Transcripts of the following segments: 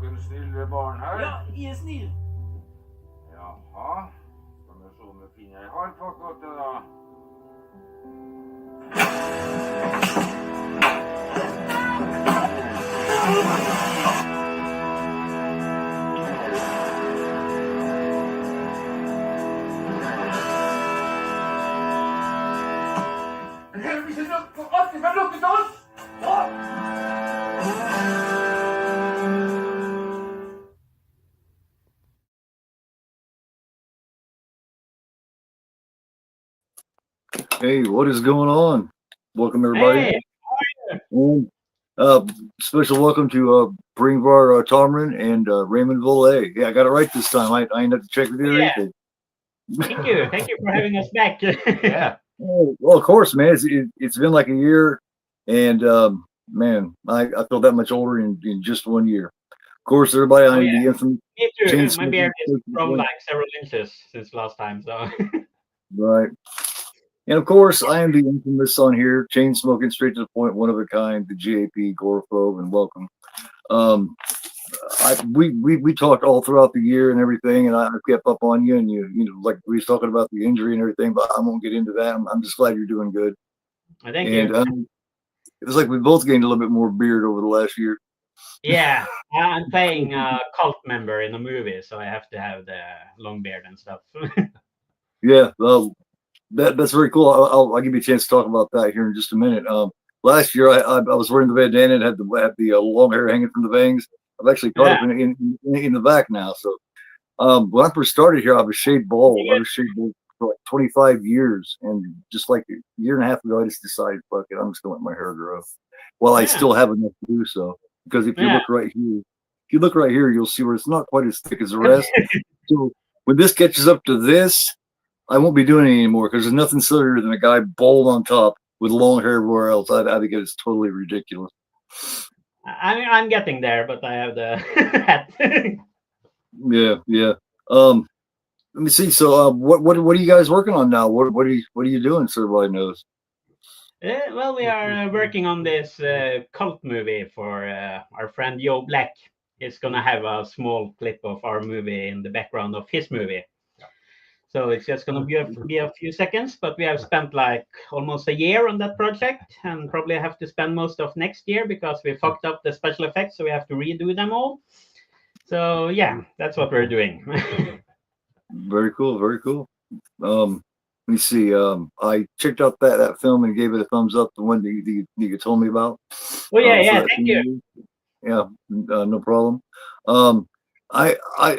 Noen snille barn her? Ja, jeg er snill. Jaha. Skal vi se om vi finner ei halvpakke da. Helvete, alt er lukket oss! Hey, what is going on? Welcome, everybody. Hey. And, special welcome to Per-Ingvar Tomren and Raymond Volle. Yeah, I got it right this time. I ain't have to check with you or anything. Thank you. Thank you for having us back. Yeah. Oh, well, of course, man. It's been like a year, and man, I feel that much older in just 1 year. Of course, everybody, I'm the infamous. Me too. Chain My beard is smoking grown like several inches since last time. So. Right. And of course, I am the infamous on here, chain smoking, straight to the point, one of a kind, the GAP, agoraphobe, and welcome. We talked all throughout the year and everything, and I kept up on you, and you know, like we was talking about the injury and everything, but I won't get into that. I'm just glad you're doing good. Thank you. It's like we both gained a little bit more beard over the last year. Yeah, I'm playing a cult member in a movie, so I have to have the long beard and stuff. Yeah, that's very cool. I'll give you a chance to talk about that here in just a minute. Last year I was wearing the bandana and had the long hair hanging from the bangs. I've actually caught up in the back now. So when I first started here, I was shaved bald. I was shaved bald for like 25 years, and just like a year and a half ago, I just decided, fuck it, I'm just gonna let my hair grow. Well, I still have enough to do so, because if you look right here, you'll see where it's not quite as thick as the rest. So when this catches up to this, I won't be doing it anymore, because there's nothing sillier than a guy bald on top with long hair everywhere else. I think it's totally ridiculous. I'm getting there, but I have the hat. Yeah. Let me see. So, what are you guys working on now? What are you doing, so everybody knows? Well, we are working on this cult movie for our friend Joe Black. He's gonna have a small clip of our movie in the background of his movie. So it's just gonna be a few seconds, but we have spent like almost a year on that project, and probably have to spend most of next year because we fucked up the special effects, so we have to redo them all. So yeah, that's what we're doing. Very cool. Very cool. Let me see. I checked out that film and gave it a thumbs up. The one that you told me about. Oh yeah. Thank you. Yeah, no problem. I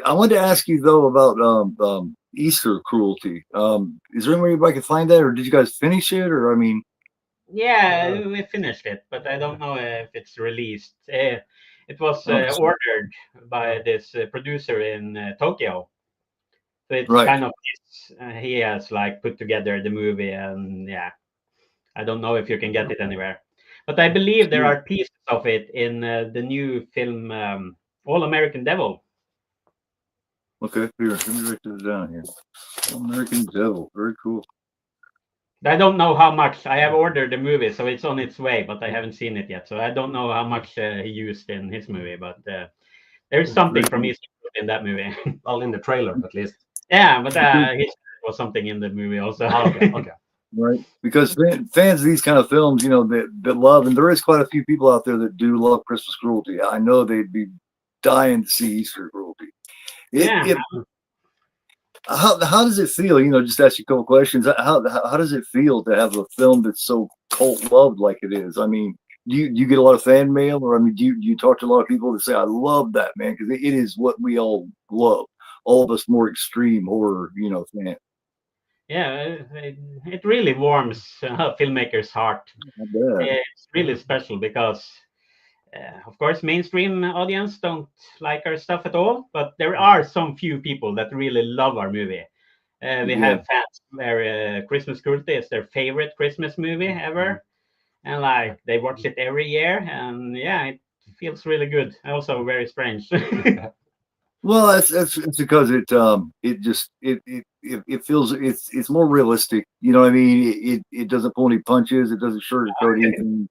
wanted to ask you though about Easter Cruelty. Is there any way anybody can find that, or did you guys finish it, or I mean? Yeah, we finished it, but I don't know if it's released. It was ordered by this producer in Tokyo. So it's kind of he has like put together the movie, and yeah, I don't know if you can get it anywhere, but I believe there are pieces of it in the new film All American Devil. Okay, here, let me write this down here. All American Devil, very cool. I don't know how much. I have ordered the movie, so it's on its way, but I haven't seen it yet, so I don't know how much he used in his movie, but there's something from Easter in that movie. Well, in the trailer, at least. Yeah, but his was something in the movie also. Okay. Right, because fans of these kind of films, you know, that love, and there is quite a few people out there that do love Christmas Cruelty. I know they'd be dying to see Easter Cruelty. How does it feel? You know, just ask you a couple questions. How does it feel to have a film that's so cult loved like it is? I mean, do you get a lot of fan mail, or I mean, do you talk to a lot of people that say, "I love that, man," because it is what we all love. All of us more extreme horror, you know, fans. Yeah, it really warms a filmmaker's heart. It's really special because, of course, mainstream audience don't like our stuff at all, but there are some few people that really love our movie. We have fans where Christmas Cruelty is their favorite Christmas movie ever, and like they watch it every year, and yeah, it feels really good. Also very strange. Well, it's because it feels it's more realistic. You know what I mean? It doesn't pull any punches. It doesn't sugarcoat anything.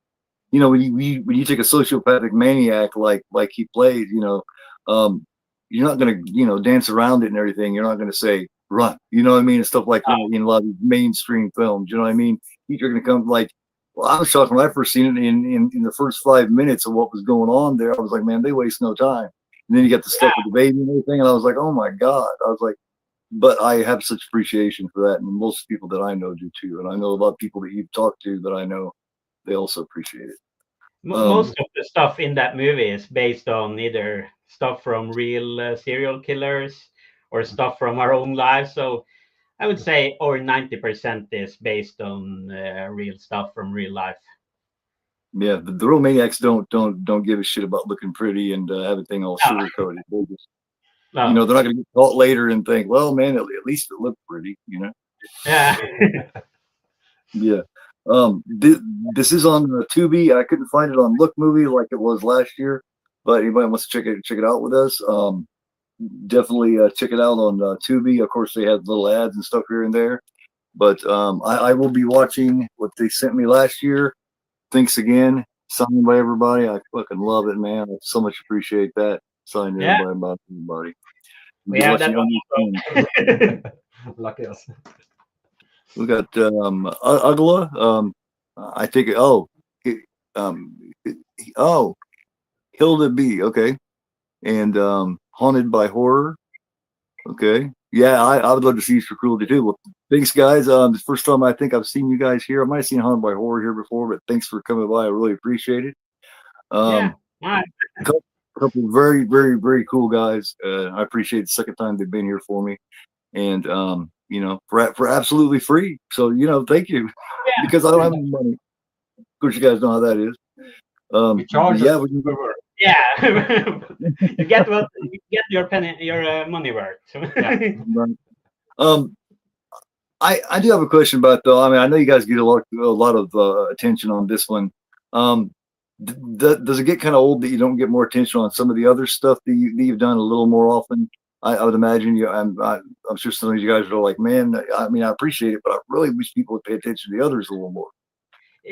You know, when you take a sociopathic maniac like he played, you know, you're not going to, dance around it and everything. You're not going to say, run, you know what I mean? And stuff like that in a lot of these mainstream films, you know what I mean? You're going to come like, well, I was shocked when I first seen it in the first 5 minutes of what was going on there. I was like, man, they waste no time. And then you got the stuff with the baby and everything. And I was like, oh my God. I was like, but I have such appreciation for that. And most people that I know do too. And I know a lot of people that you've talked to that I know, they also appreciate it. Most of the stuff in that movie is based on either stuff from real serial killers or stuff from our own lives. So I would say over 90% is based on real stuff from real life. Yeah, the real maniacs don't give a shit about looking pretty and everything all sugar-coated. They just, they're not going to get caught later and think, well, man, at least it looked pretty, Yeah. Yeah. This is on Tubi. I couldn't find it on Look Movie like it was last year, but anybody wants to check it out with us, definitely check it out on Tubi. Of course, they had little ads and stuff here and there, but I will be watching what they sent me last year. Thanks again, signed by everybody. I fucking love it, man. I so much appreciate that. Signed to everybody about everybody. We have that one. Lucky us. We got Ugla. I think Hilda B. Okay, and Haunted by Horror. Okay, yeah, I would love to see you for Cruelty too. Well, thanks, guys. The first time I think I've seen you guys here. I might have seen Haunted by Horror here before, but thanks for coming by. I really appreciate it. Couple very, very, very cool guys. I appreciate the second time they've been here for me, and for absolutely free. So thank you, because I don't have any money. Of course, you guys know how that is. We charge. You get your money worth. I do have a question about though. I mean, I know you guys get a lot of attention on this one. Does it get kind of old that you don't get more attention on some of the other stuff that you've done a little more often? I would imagine I'm sure some of you guys are like, man, I mean, I appreciate it, but I really wish people would pay attention to the others a little more.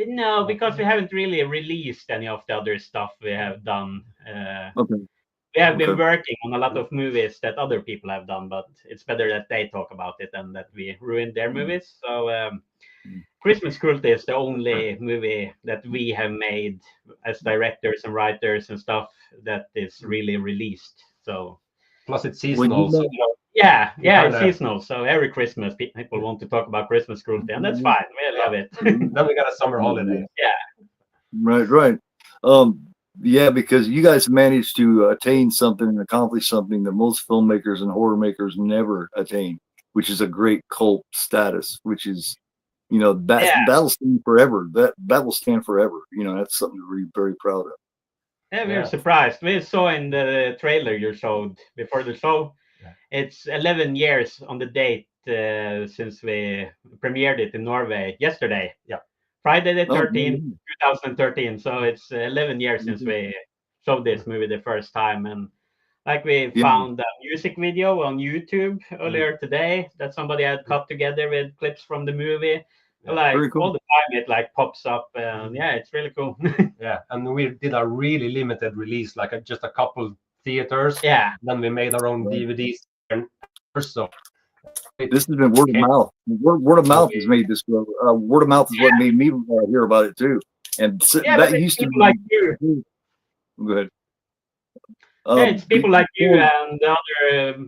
No, because we haven't really released any of the other stuff we have done. We have been working on a lot of movies that other people have done, but it's better that they talk about it than that we ruin their movies. So Christmas Cruelty is the only movie that we have made as directors and writers and stuff that is really released. So plus it's seasonal. It's seasonal. So every Christmas people want to talk about Christmas Cruelty, and that's fine. We love it. Then we got a summer holiday. Yeah. Right. Yeah, because you guys managed to attain something and accomplish something that most filmmakers and horror makers never attain, which is a great cult status, which is, that'll stand forever. That will stand forever. That's something to be very proud of. Yeah, we were surprised. We saw in the trailer you showed before the show, it's 11 years on the date since we premiered it in Norway yesterday. Yeah. Friday the 13th, 2013. So it's 11 years since we showed this movie the first time. And like we found a music video on YouTube earlier today that somebody had cut together with clips from the movie. Like all the time it like pops up. And it's really cool. And we did a really limited release, like just a couple theaters. Then we made our own DVDs. So this has been word of mouth. Word of mouth has made this grow. Word of mouth is what made me hear about it too. And that used to be like you. Go ahead. It's people like you and the other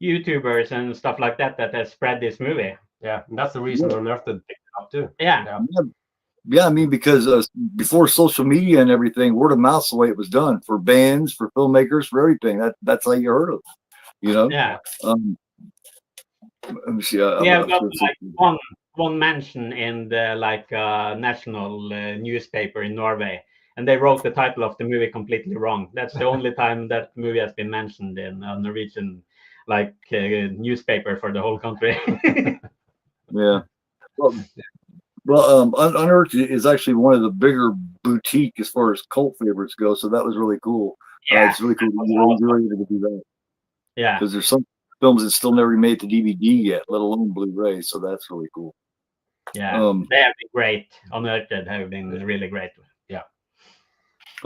YouTubers and stuff like that has spread this movie. Yeah, and that's the reason Unearthed picked it up too. Yeah, I mean, because before social media and everything, word of mouth's the way it was done for bands, for filmmakers, for everything. That's how you heard of it, Yeah. Let me see. We have got like one mention in the national newspaper in Norway, and they wrote the title of the movie completely wrong. That's the only time that movie has been mentioned in a Norwegian newspaper for the whole country. Yeah. Well, Unearthed is actually one of the bigger boutique as far as cult favorites go, so that was really cool. Yeah, it's really cool. You're able to do that. Yeah, because there's some films that still never made the DVD yet, let alone Blu-ray. So that's really cool. Yeah, they have been great. Unearthed have been really great. Yeah.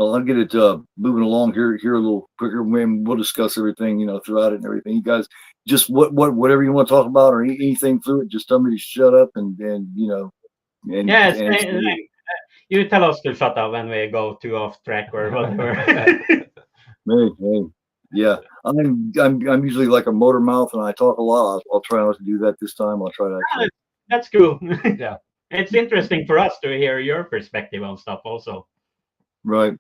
Well, I'll get it moving along here a little quicker. We'll discuss everything, throughout it and everything. You guys, just whatever you want to talk about or anything through it, just tell me to shut up and Yes, you tell us to shut up when we go too off track or whatever. Hey, yeah. I'm usually like a motor mouth and I talk a lot. I'll try not to do that this time. I'll try to actually. That's cool. Yeah. It's interesting for us to hear your perspective on stuff also. Right.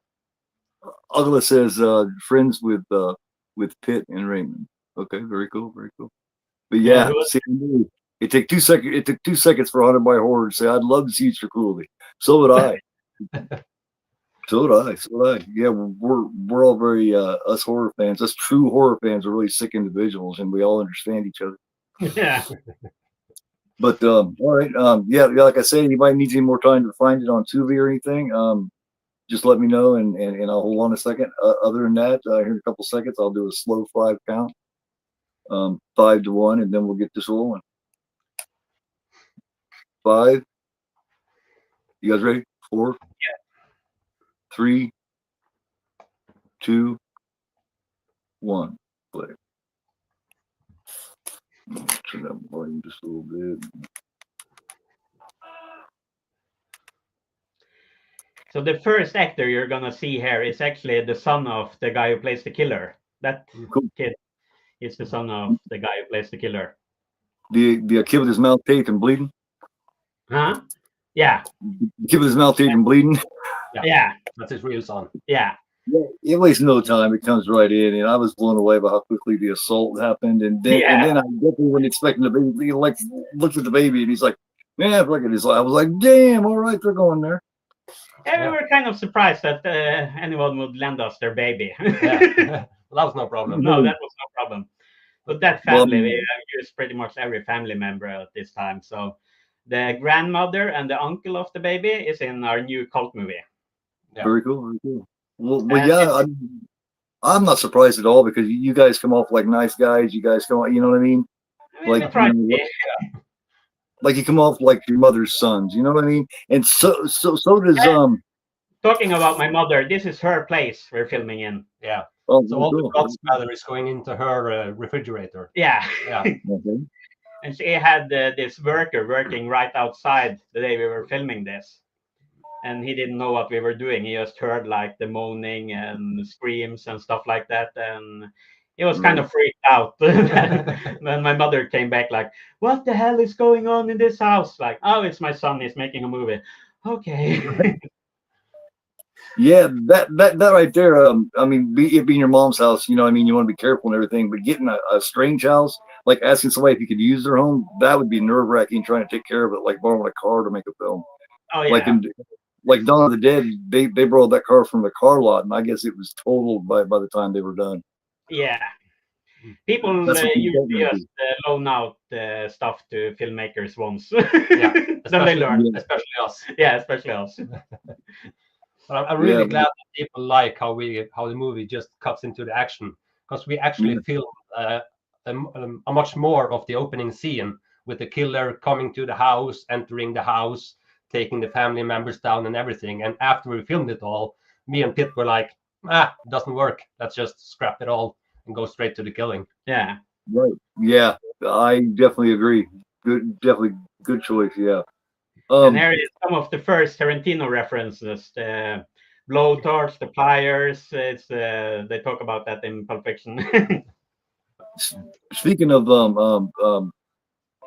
Ugla says friends with Pitt and Raymond. Okay, very cool, very cool. But yeah, see, it took 2 seconds. It took 2 seconds for Haunted by Horror to say, "I'd love to see you for Cruelty." So would I. So would I. Yeah, we're all very us horror fans. Us true horror fans are really sick individuals, and we all understand each other. Yeah. But all right, yeah, like I said, you might need any more time to find it on Tubi or anything. Just let me know, and I'll hold on a second. Other than that, here in a couple seconds, I'll do a slow 5 count, 5 to 1, and then we'll get this rolling. 5. You guys ready? 4. Yeah. 3, 2, 1. Play. Turn that volume just a little bit. So the first actor you're gonna see here is actually the son of the guy who plays the killer. That kid is the son of the guy who plays the killer. The kid with his mouth taped and bleeding? Huh? Yeah. The kid with his mouth taped and bleeding? Yeah. That's his real son. Yeah. It wastes no time. It comes right in, and I was blown away by how quickly the assault happened. And then I definitely wasn't expecting the baby. He looked at the baby, and he's like, "Man, look at his." I was like, "Damn, all right, they're going there." Yeah, we were kind of surprised that anyone would lend us their baby. That was no problem. No, that was no problem. But that family, we used pretty much every family member at this time. So the grandmother and the uncle of the baby is in our new cult movie. Yeah. Very cool, very cool. Well, yeah, I'm not surprised at all because you guys come off like nice guys. You guys come off, you know what I mean? Like, like you come off like your mother's sons. You know what I mean? And so does Talking about my mother, this is her place we're filming in. Yeah. Oh, so all the blood splatter is going into her refrigerator. Yeah. Yeah. Okay. And she had this worker working right outside the day we were filming this. And he didn't know what we were doing. He just heard like the moaning and screams and stuff like that. And he was kind of freaked out. When my mother came back like, "What the hell is going on in this house?" Like, "Oh, it's my son. He's making a movie." Okay. Yeah, that right there. I mean, it being your mom's house, you know what I mean? You want to be careful and everything, but getting a strange house, like asking somebody if you could use their home, that would be nerve-wracking trying to take care of it, like borrowing a car to make a film. Oh, yeah. Like Dawn of the Dead, they borrowed that car from the car lot, and I guess it was totaled by the time they were done. Yeah. People usually just loan out stuff to filmmakers once. Yeah, then they learn. Yeah. Especially us. Yeah, especially us. But I'm really glad that people like how the movie just cuts into the action, because we actually filmed a much more of the opening scene with the killer coming to the house, entering the house, taking the family members down and everything. And after we filmed it all, me and Pitt were like, it doesn't work. Let's just scrap it all and go straight to the killing. Yeah. Right. Yeah, I definitely agree. Definitely good choice. Yeah. And here is some of the first Tarantino references: the blowtorch, the pliers. It's they talk about that in Pulp Fiction. Speaking of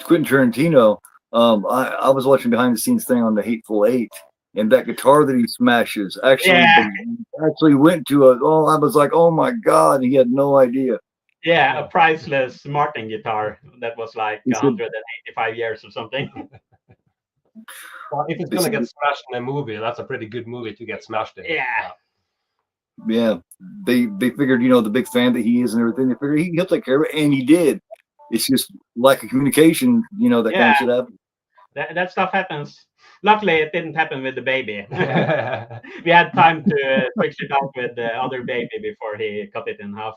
Quentin Tarantino, I was watching behind the scenes thing on The Hateful Eight, and that guitar that he smashes actually went to I was like, oh my God, he had no idea. Yeah, a priceless Martin guitar that was like 185 years or something. Well, if it's gonna get smashed in a movie, that's a pretty good movie to get smashed in. Yeah. They figured, the big fan that he is and everything. They figured he'll take care of it, and he did. It's just lack of communication, that kind of shit happens. That stuff happens. Luckily, it didn't happen with the baby. We had time to switch it out with the other baby before he cut it in half.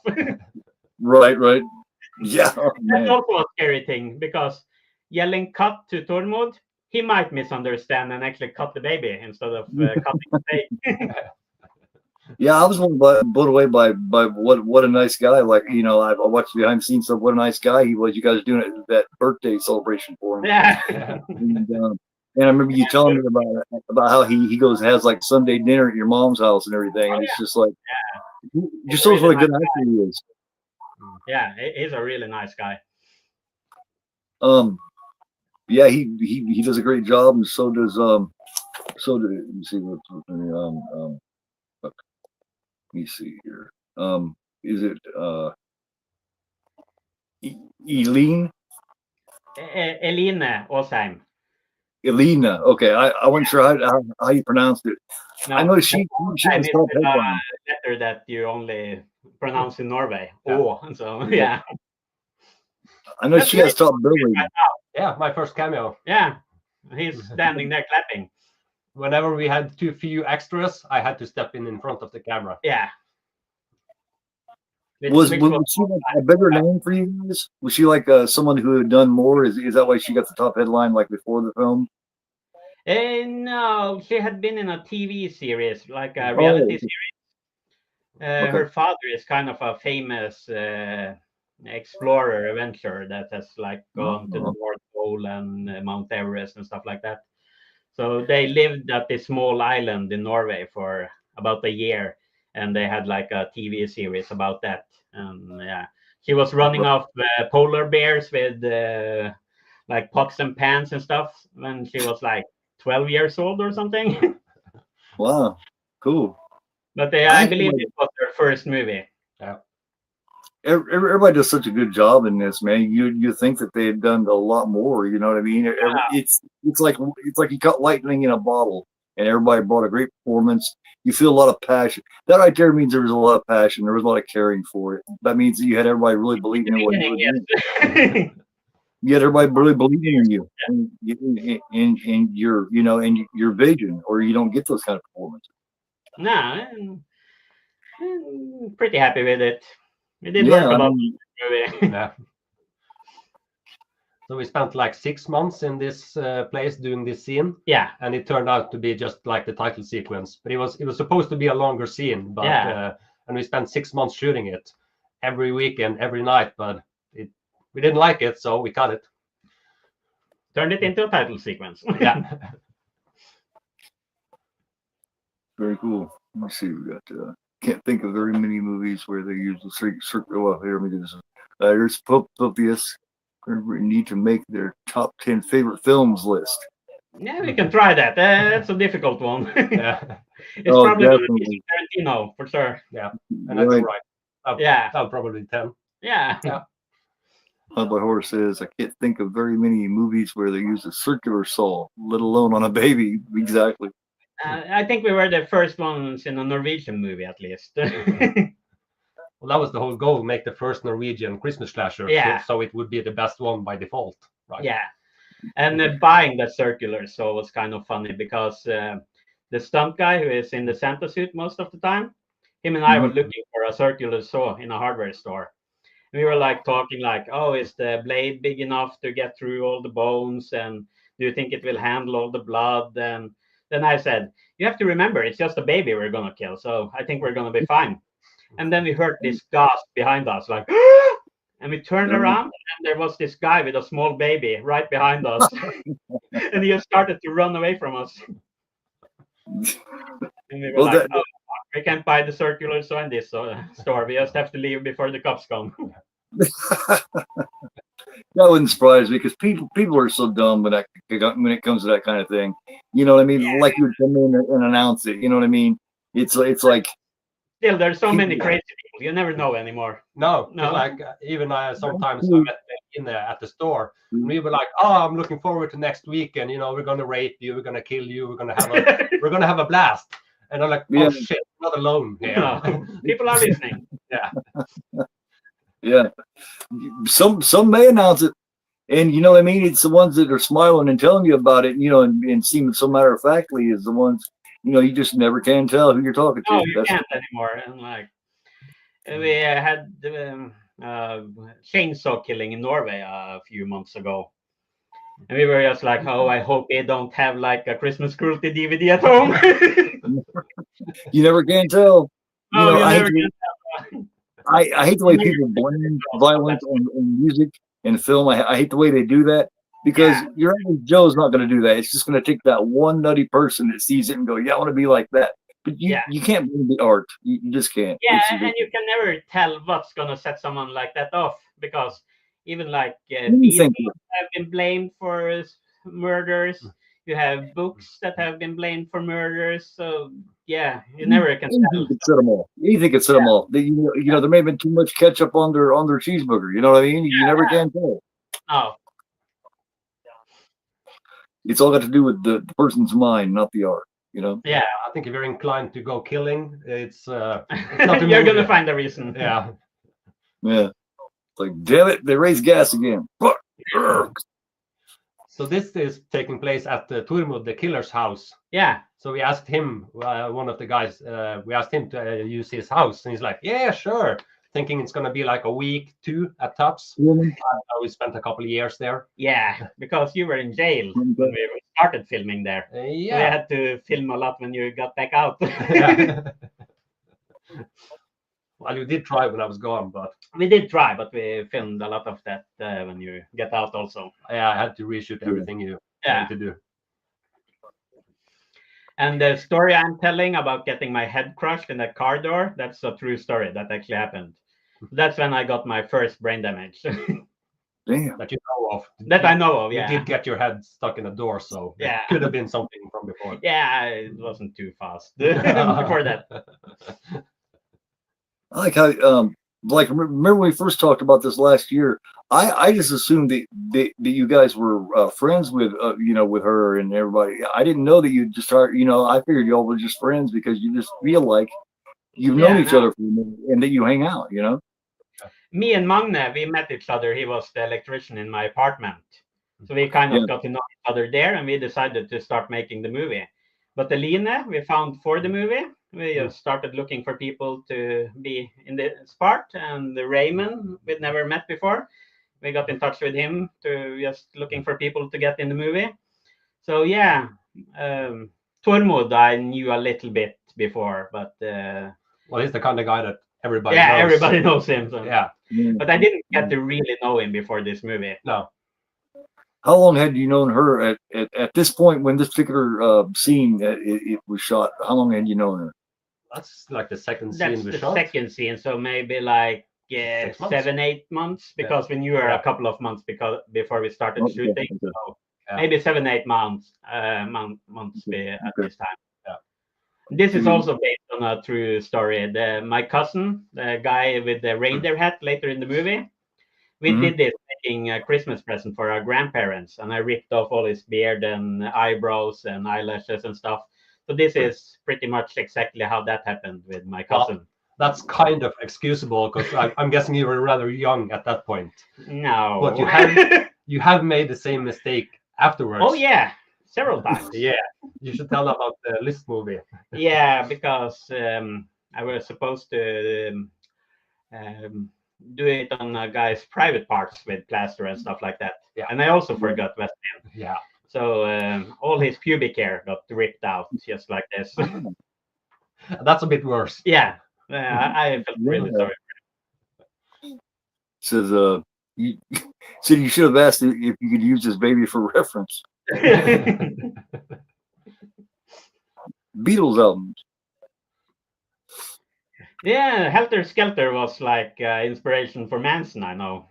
Right. Yeah. That's also a scary thing, because yelling cut to Tormod, he might misunderstand and actually cut the baby instead of cutting the steak. Yeah, I was blown away by what a nice guy. Like, you know, I watched the behind the scenes stuff. What a nice guy he was. You guys doing that birthday celebration for him. Yeah. And I remember you telling me about how he goes and has like Sunday dinner at your mom's house and everything. And it's just like, just shows what a good actor he is. Yeah, he's a really nice guy. Yeah, he does a great job, and so does let me see let me see here. Is it Eileen? Eline Åsheim. Elena. Okay, I wasn't sure how you pronounced it. No, I know she has top a headline. letter that you only pronounce in Norway. Yeah. Oh, so yeah. I know she has top billing. Yeah, my first cameo. Yeah, he's standing there clapping. Whenever we had too few extras, I had to step in front of the camera. Yeah. Was she like a bigger name for you guys? Was she like someone who had done more? Is that why she got the top headline like before the film? No, she had been in a TV series, like a reality series. Her father is kind of a famous explorer, adventurer that has like gone to the North Pole and Mount Everest and stuff like that. So they lived at this small island in Norway for about a year, and they had like a TV series about that. Yeah, she was running off polar bears with like pots and pans and stuff when she was like 12 years old or something. Wow, cool. But I believe it was their first movie. Yeah. Everybody does such a good job in this, man. You think that they had done a lot more, you know what I mean? It's like you caught lightning in a bottle, and everybody brought a great performance. You feel a lot of passion. That right there means there was a lot of passion. There was a lot of caring for it. That means that you had everybody really believing in what you were doing. You had everybody really believing in you, and your, you know, and your vision, or you don't get those kind of performances. No, I'm pretty happy with it. We did work about the movie. Yeah. So we spent like 6 months in this place doing this scene. Yeah. And it turned out to be just like the title sequence. But it was supposed to be a longer scene. But and we spent 6 months shooting it every weekend, every night. But we didn't like it, so we cut it. Turned it into a title sequence. Yeah. Very cool. Let me see. We got. Can't think of very many movies where they use the circle. Well, here, let me do this. Here's Popius. We need to make their top 10 favorite films list. Yeah, we can try that. That's a difficult one. Yeah. It's probably going to be Tarantino for sure. Yeah, and that's right. Yeah, I'll probably 10. Yeah. My horse says, I can't think of very many movies where they use a circular saw, let alone on a baby. Exactly. I think we were the first ones in a Norwegian movie, at least. Well, that was the whole goal, make the first Norwegian Christmas slasher. Yeah. So it would be the best one by default, right? Yeah. And buying that circular saw was kind of funny because the stunt guy who is in the Santa suit most of the time, him and I were looking for a circular saw in a hardware store. We were like talking like, oh, is the blade big enough to get through all the bones? And do you think it will handle all the blood? And then I said, you have to remember, it's just a baby we're going to kill. So I think we're going to be fine. And then we heard this gasp behind us, like, and we turned around and there was this guy with a small baby right behind us. And he started to run away from us. And we were like, oh, we can't buy the circular saw in this store. We just have to leave before the cops come. That wouldn't surprise me because people are so dumb when it comes to that kind of thing. You know what I mean? Yeah. Like you would come in and announce it. You know what I mean? It's like. Still, there's so many crazy people. You never know anymore. No. Like even sometimes I met them in there at the store. And we were like, "Oh, I'm looking forward to next week, and we're gonna rape you, we're gonna kill you, we're gonna have a blast." And I'm like, "Oh shit, I'm not alone here." No. People are listening. Yeah. Yeah. Some may announce it, and you know what I mean. It's the ones that are smiling and telling you about it, and seeming so matter of factly is the ones. You just never can tell who you're talking to. No, you can't anymore. And like, we had chainsaw killing in Norway a few months ago. And we were just like, oh, I hope they don't have like a Christmas Cruelty DVD at home. You never can tell. Oh, know, you I hate never the, can. I hate the way people blame violence on music and film. I hate the way they do that because your average Joe's not going to do that. It's just going to take that one nutty person that sees it and go, "Yeah, I want to be like that." But you can't blame the art. You just can't. Yeah, It's and you can never tell what's gonna set someone like that off because even like anything. people have been blamed for murders. You have books that have been blamed for murders. So yeah, you never can Anything tell. could set them off. Anything could set them off. You know, there may have been too much ketchup on their cheeseburger. You know what I mean? You never can tell. Oh, It's all got to do with the person's mind, not the art. You know? yeah. I think if you're inclined to go killing, it's not a You're movie. gonna find a reason. Yeah. Yeah. It's like, damn it, they raised gas again. Fuck. So this is taking place at Tormod the killer's house. Yeah. So we asked him, one of the guys, we asked him to use his house, and he's like, "Yeah, sure." Thinking it's gonna be like a week, 2 at tops. We spent a couple of years there. Yeah, because you were in jail when we started filming there. Yeah. We had to film a lot when you got back out. Yeah. Well, you did try when I was gone, but We did try, but we filmed a lot of that when you get out also. yeah, I had to reshoot everything you wanted to do. And the story I'm telling about getting my head crushed in that car door, that's a true story. That actually happened. That's when I got my first brain damage. Damn. That you know of. That I know of, yeah. You did get your head stuck in a door, so Yeah. it could have been something from before. Yeah, it wasn't too fast before that. I like how, like, remember when we first talked about this last year? I just assumed that you guys were friends with, you know, with her and everybody. I didn't know that you just started, you know, I figured y'all were just friends because you just feel like you've known each other for a minute and that you hang out, you know? Me and Magne, we met each other. He was the electrician in my apartment. So we kind of got to know each other there, and we decided to start making the movie. But the Line we found for the movie, we started looking for people to be in this part. And the Raymond, we'd never met before. We got in touch with him to just looking for people to get in the movie. So yeah, Tormod I knew a little bit before, but well, he's the kind of guy that everybody knows. Everybody knows him. So. Yeah. But I didn't get to really know him before this movie. No. How long had you known her at this point when this particular scene it was shot? How long had you known her? That's like the second scene That's we the shot. second scene, so maybe like 7, 8 months, because we knew her a couple of months before we started shooting. So maybe 7, 8 months at this time. Yeah. This is also based on a true story. My cousin, the guy with the reindeer hat later in the movie, we did this making a Christmas present for our grandparents, and I ripped off all his beard and eyebrows and eyelashes and stuff. So this is pretty much exactly how that happened with my cousin. Well, that's kind of excusable because I'm guessing you were rather young at that point. No. But you have made the same mistake afterwards. Oh yeah, several times. Yeah, you should tell about the List movie. Yeah, because I was supposed to do it on a guy's private parts with plaster and stuff like that. Yeah. And I also forgot Western. Yeah. So all his pubic hair got ripped out just like this. That's a bit worse. Yeah. I felt really sorry. Says you said you should have asked if you could use this baby for reference. Beatles albums. Yeah, Helter Skelter was like inspiration for Manson, I know.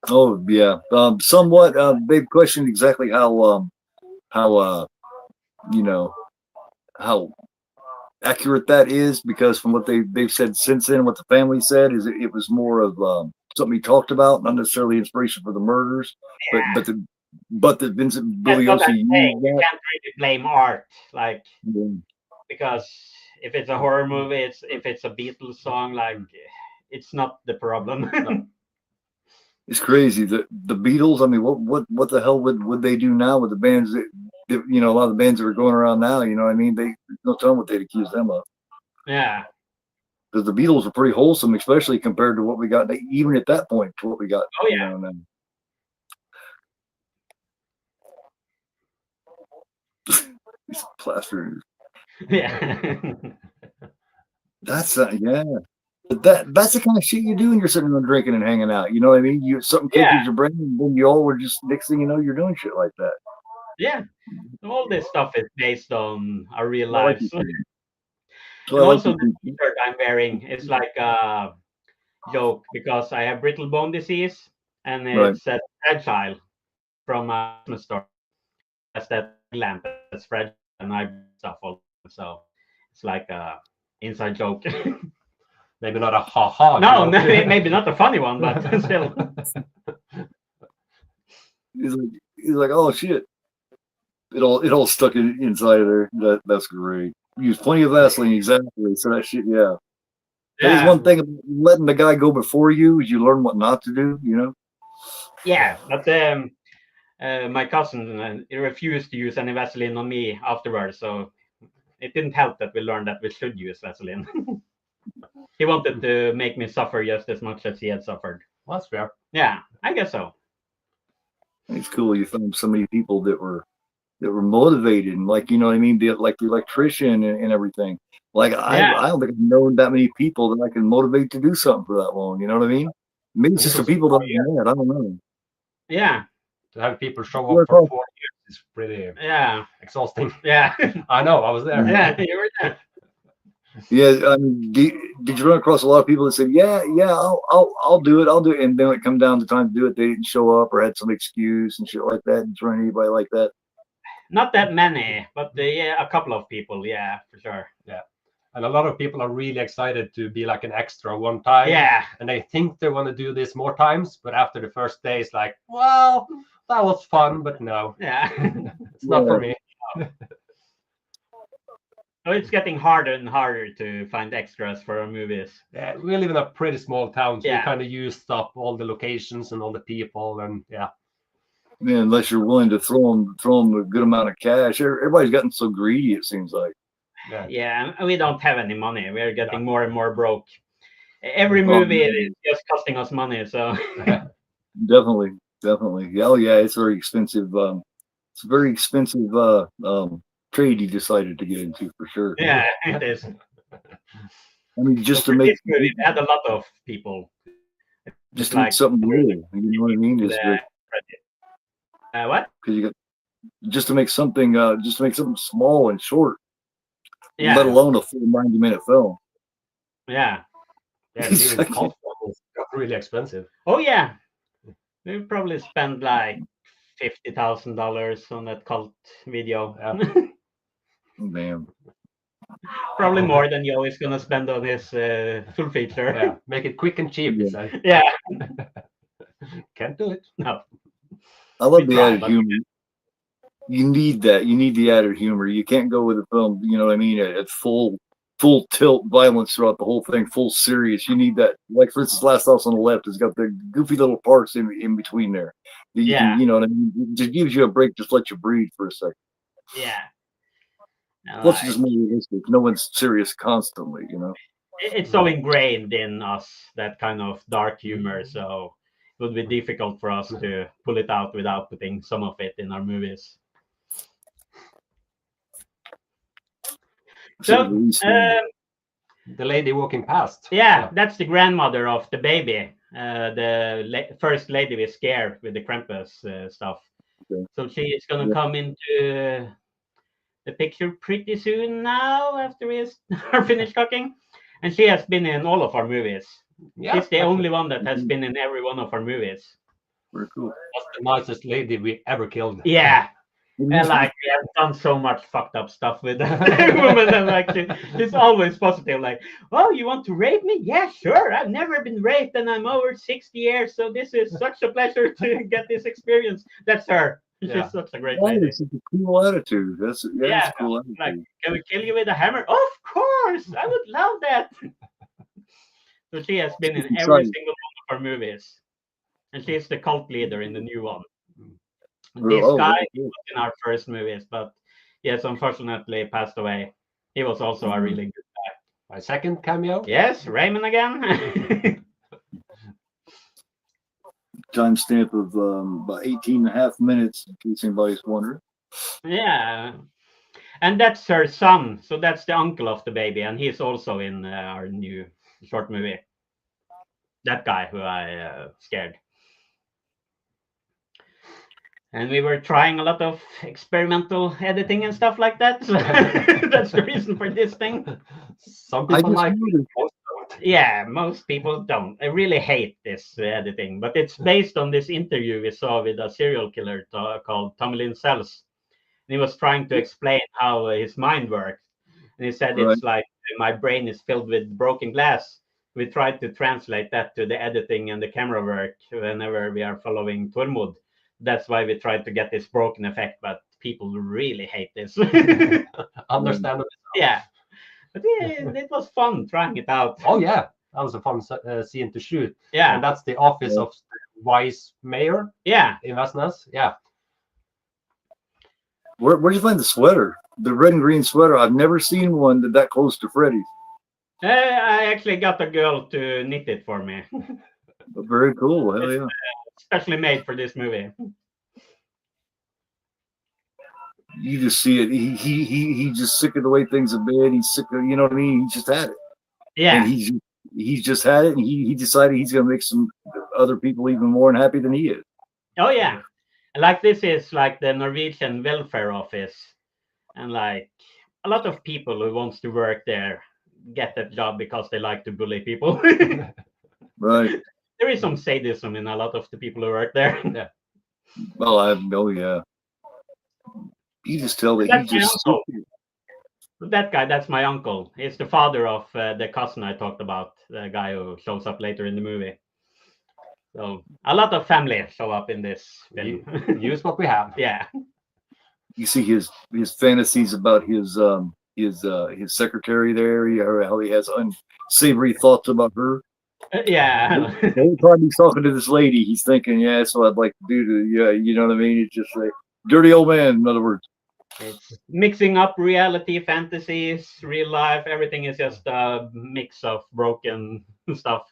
Oh yeah, somewhat. They've questioned exactly how you know how accurate that is, because from what they've said since then, what the family said is it was more of something he talked about, not necessarily inspiration for the murders, but the Vincent Bugliosi. You can't really blame art, like because if it's a horror movie, if it's a Beatles song, like it's not the problem. It's crazy. The Beatles. I mean, what the hell would they do now with the bands that, you know, a lot of the bands that are going around now? You know what I mean? There's no telling what they'd accuse them of. Yeah. Because the Beatles were pretty wholesome, especially compared to what we got, even at that point, to what we got. Oh yeah. You know, these plasters. Yeah. That's yeah. But that's the kind of shit you do when you're sitting around drinking and hanging out. You know what I mean? Something catches your brain, and then you all were just next thing you know, you're doing shit like that. Yeah. All this stuff is based on our real I like lives. you. And also the t-shirt I'm wearing is like a joke because I have brittle bone disease and it's fragile from a Christmas store. That's that lamp that's fragile and I stuff all. So it's like a inside joke. Maybe not a ha-ha. No, maybe not a funny one, but still. He's like, oh shit. It all stuck inside of there. That's great. Use plenty of Vaseline, exactly. So that shit, yeah. That is one thing about letting the guy go before you is you learn what not to do, you know? Yeah, but my cousin he refused to use any Vaseline on me afterwards, so it didn't help that we learned that we should use Vaseline. He wanted to make me suffer just as much as he had suffered. Well, that's fair. Yeah, I guess so. It's cool you found so many people that were motivated and like, you know what I mean, like the electrician and everything. Like I don't think I've known that many people that I can motivate to do something for that long. You know what I mean? Maybe it's just the people that I've met. I don't know. Yeah. To have people show up for 4 years is pretty exhausting. Yeah. I know. I was there. Yeah, you were there. Yeah, I mean, did you run across a lot of people that said, "Yeah, I'll do it," and then when it come down to time to do it, they didn't show up or had some excuse and shit like that? Did you run anybody like that? Not that many, but yeah, a couple of people, yeah, for sure. Yeah, and a lot of people are really excited to be like an extra one time. Yeah, and they think they want to do this more times, but after the first day, it's like, well, that was fun, but no, yeah, it's not for me. So it's getting harder and harder to find extras for our movies. Yeah, we live in a pretty small town, so Yeah. we kind of used up all the locations and all the people, and yeah. Man, unless you're willing to throw them a good amount of cash, everybody's gotten so greedy. It seems like. Yeah, and we don't have any money. We're getting more and more broke. Every movie is just costing us money. So definitely. Yeah, oh yeah, it's very expensive. It's a very expensive trade you decided to get into for sure. Yeah, it is. I mean, just so to make this movie, we had a lot of people. Just to make something real, you know what I mean? Is what? Because you got just to make something small and short, let alone a full 90-minute film. Yeah, it's really expensive. Oh yeah, we probably spent like $50,000 on that cult video. Damn. Probably more than you're always gonna spend on his full feature. Yeah, make it quick and cheap. Yeah. Can't do it. No. I love the added humor. You need that. You need the added humor. You can't go with a film, you know what I mean, at full tilt violence throughout the whole thing, full serious. You need that. Like for instance, Last House on the Left has got the goofy little parts in between there. You know what I mean? It just gives you a break, just let you breathe for a second. Yeah. Plus, it's just more realistic. No one's serious constantly, you know. It's so ingrained in us, that kind of dark humor. So it would be difficult for us to pull it out without putting some of it in our movies. So, the lady walking past. Yeah, that's the grandmother of the baby. The first lady we scare with the Krampus stuff. Okay. So she is going to come into the picture pretty soon now after we are finished talking. And she has been in all of our movies. Yeah, she's the only one that has been in every one of our movies. Very cool. That's the nicest lady we ever killed. Yeah. And like we have done so much fucked up stuff with that woman, and like she's always positive. Like, oh, you want to rape me? Yeah, sure. I've never been raped, and I'm over 60 years, so this is such a pleasure to get this experience. That's her. She's such a great lady. It's a cool attitude. That's a cool attitude. Like, can we kill you with a hammer? Of course, I would love that. So she has been in every single one of our movies, and she's the cult leader in the new one. This guy was in our first movies, but yes, unfortunately passed away. He was also a really good guy. My second cameo? Yes, Raymond again. Timestamp of about 18 and a half minutes, in case anybody's wondering. Yeah. And that's her son. So that's the uncle of the baby, and he's also in our new short movie. That guy who I scared. And we were trying a lot of experimental editing and stuff like that. So that's the reason for this thing. Some I people just like it, noticed. most don't. Yeah, most people don't. I really hate this editing, but it's based on this interview we saw with a serial killer called Tomren Sells. And he was trying to explain how his mind works. And he said Right. it's like my brain is filled with broken glass. We tried to translate that to the editing and the camera work whenever we are following Tormod. That's why we tried to get this broken effect, but people really hate this. Understandable. Yeah. But yeah, it was fun trying it out. Oh yeah, that was a fun scene to shoot. Yeah. And that's the office of the vice mayor Yeah. in Vestnes. Yeah. Where'd you find the sweater? The red and green sweater. I've never seen one that close to Freddy's. I actually got a girl to knit it for me. Very cool. Hell yeah. Specially made for this movie. You just see it. He's just sick of the way things have been. He's sick of, you know what I mean? He just had it. Yeah. And he's just had it, and he decided he's gonna make some other people even more unhappy than he is. Oh yeah. Like this is like the Norwegian welfare office. And like a lot of people who wants to work there get that job because they like to bully people. Right. There is some sadism in a lot of the people who work there. Yeah. Well, oh yeah. You just tell that That's he just. my uncle. That guy, that's my uncle. He's the father of the cousin I talked about, the guy who shows up later in the movie. So a lot of family show up in this film. Use what we have. Yeah. You see his fantasies about his secretary there, how he has unsavory thoughts about her. Yeah. Every time he's talking to this lady, he's thinking, yeah, that's what I'd like to do to, yeah, you know what I mean? It's just like dirty old man, in other words. It's mixing up reality, fantasies, real life. Everything is just a mix of broken stuff.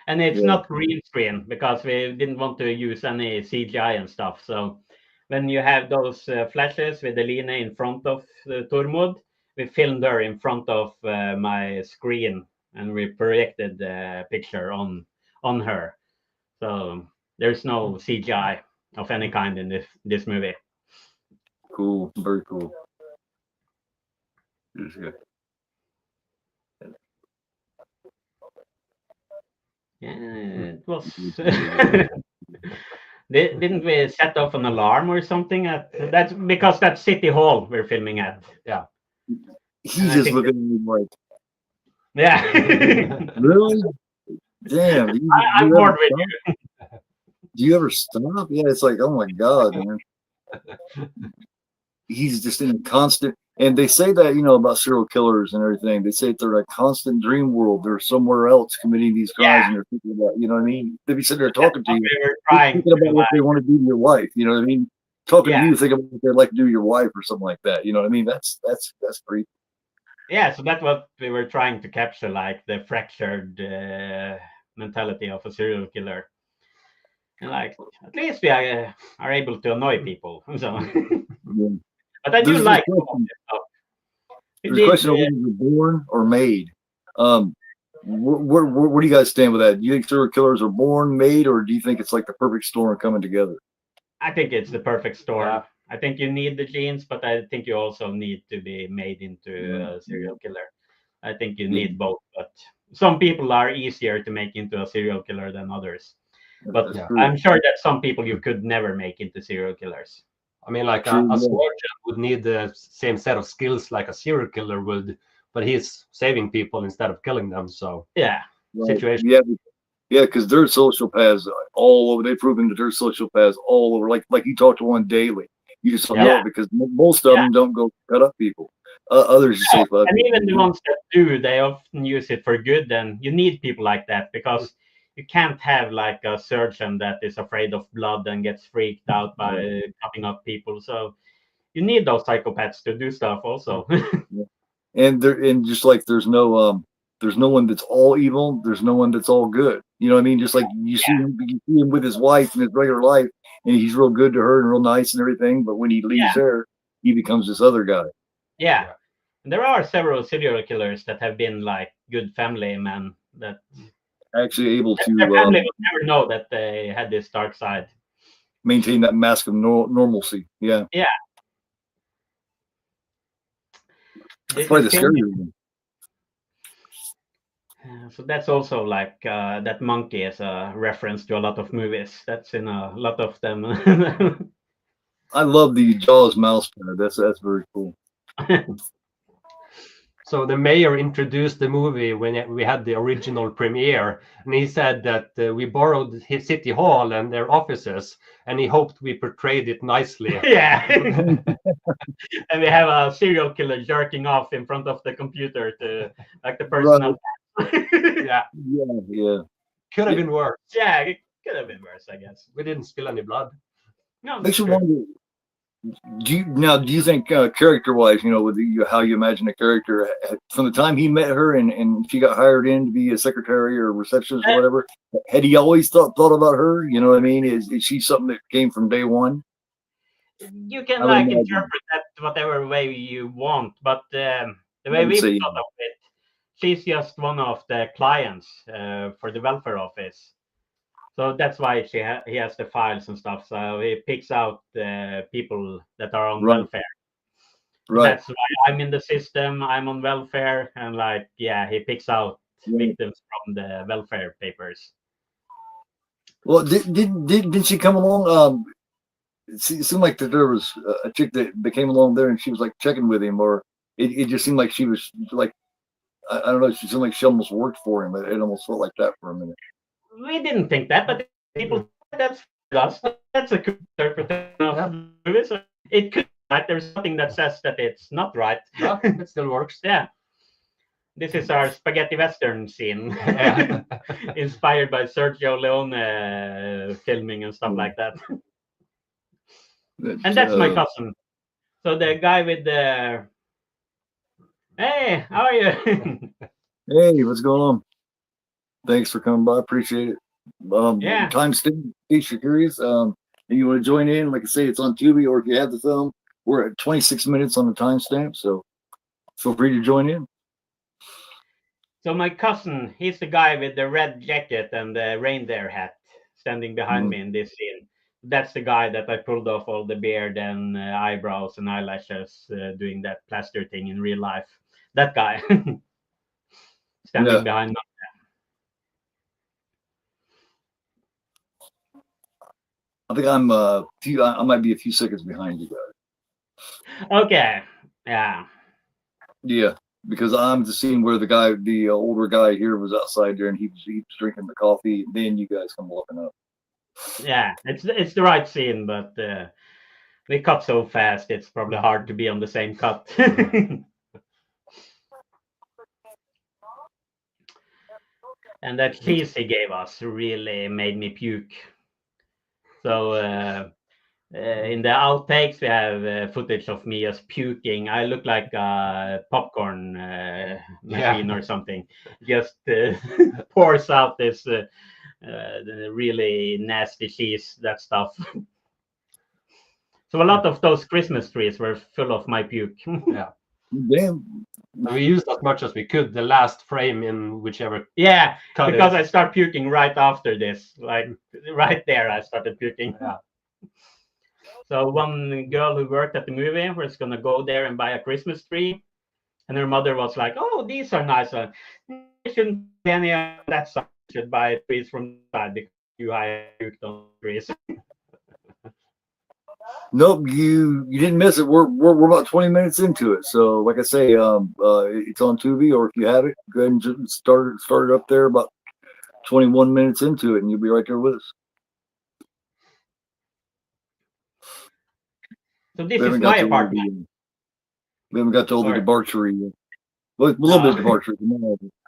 And it's not green screen because we didn't want to use any CGI and stuff. So when you have those flashes with Eline in front of Tormod, we filmed her in front of my screen and we projected the picture on her. So there's no CGI of any kind in this movie. Cool, very cool. Yeah, it was. Didn't we set off an alarm or something? That's because that's City Hall we're filming at. Yeah. He's just looking at me like, yeah. really? Damn. I'm bored with you. Do you ever stop? Yeah, it's like, oh my God, man. He's just in a constant, and they say that, about serial killers and everything. They say they're a constant dream world. They're somewhere else committing these crimes, and they're thinking about, you know what I mean? They'd be sitting there talking to you, thinking about what they want to do to your wife. You know what I mean? Talking to you, thinking about what they'd like to do to your wife or something like that. You know what I mean? That's creepy. Yeah, so that's what we were trying to capture, like the fractured mentality of a serial killer. And like, at least we are able to annoy people. So, but I do like. There's a question of whether you're born or made. Where do you guys stand with that? Do you think serial killers are born, made, or do you think it's like the perfect storm coming together? I think it's the perfect storm. Yeah. I think you need the genes, but I think you also need to be made into a serial killer. I think you need both, but some people are easier to make into a serial killer than others. But I'm sure that some people you could never make into serial killers. I mean, like a surgeon would need the same set of skills like a serial killer would, but he's saving people instead of killing them. So situation. Yeah, because they're sociopaths all over. They've proven that they're sociopaths all over. Like you talk to one daily, you just don't know it because most of them don't go cut up people. Others just say, and even the ones that do, they often use it for good. And you need people like that because you can't have like a surgeon that is afraid of blood and gets freaked out by cutting up people. So you need those psychopaths to do stuff also. And just like there's no one that's all evil. There's no one that's all good. You know what I mean? Just like you see him with his wife in his regular life, and he's real good to her and real nice and everything. But when he leaves her, he becomes this other guy. Yeah. There are several serial killers that have been like good family men that Actually able to their family would never know that they had this dark side. Maintain that mask of normalcy. Yeah. Yeah. That's probably the scarier one. So that's also like that monkey is a reference to a lot of movies. That's in a lot of them. I love the Jaws mouse pad. That's very cool. So the mayor introduced the movie when we had the original premiere, and he said that we borrowed his city hall and their offices, and he hoped we portrayed it nicely. Yeah. And we have a serial killer jerking off in front of the computer to like the personal. Yeah. Could have been worse. Yeah, it could have been worse, I guess. We didn't spill any blood. No, makes you wonder. Do you think character-wise, with how you imagine a character from the time he met her and she got hired in to be a secretary or receptionist or whatever, had he always thought about her? You know what I mean? Is she something that came from day one? You can like interpret that whatever way you want, but the way we thought of it, she's just one of the clients for the welfare office. So that's why he has the files and stuff. So he picks out the people that are on welfare. Right. That's why I'm in the system. I'm on welfare, and he picks out victims from the welfare papers. Well, did she come along? It seemed like that there was a chick that came along there, and she was like checking with him, or it just seemed like she was like, I don't know. She seemed like she almost worked for him. It almost felt like that for a minute. We didn't think that, but people that's us. That's a good interpretation of movies. It could, right? There's nothing that says that it's not right. Yeah, it still works. Yeah. This is our spaghetti western scene, inspired by Sergio Leone filming and stuff like that. And that's my cousin. So the guy with the hey, how are you? Hey, what's going on? Thanks for coming by. Appreciate it. Timestamp, in case you're curious. And you want to join in, like I say, it's on Tubi, or if you have the film, we're at 26 minutes on the timestamp, so feel free to join in. So my cousin, he's the guy with the red jacket and the reindeer hat standing behind me in this scene. That's the guy that I pulled off all the beard and eyebrows and eyelashes doing that plaster thing in real life. That guy standing behind me. I think I might be a few seconds behind you guys. Okay. Yeah. Yeah, because I'm the scene where the older guy here was outside there and he was drinking the coffee, and then you guys come walking up. Yeah, it's the right scene, but we cut so fast, it's probably hard to be on the same cut. And that cheese he gave us really made me puke. So in the outtakes, we have footage of me just puking. I look like a popcorn machine or something. Just pours out this really nasty cheese, that stuff. So a lot of those Christmas trees were full of my puke. Yeah. Damn. We used as much as we could, the last frame in whichever. Yeah, because I start puking right after this. Like right there, I started puking. Yeah. So one girl who worked at the movie was going to go there and buy a Christmas tree. And her mother was like, oh, these are nice. You shouldn't buy any of that side. You should buy trees from the side because you have puked on trees. Nope, you didn't miss it. We're about 20 minutes into it. So like I say, it's on Tubi, or if you have it, go ahead and just start it up there about 21 minutes into it, and you'll be right there with us. So this is my apartment. We haven't got to all the debauchery yet. Well, a little bit of debauchery.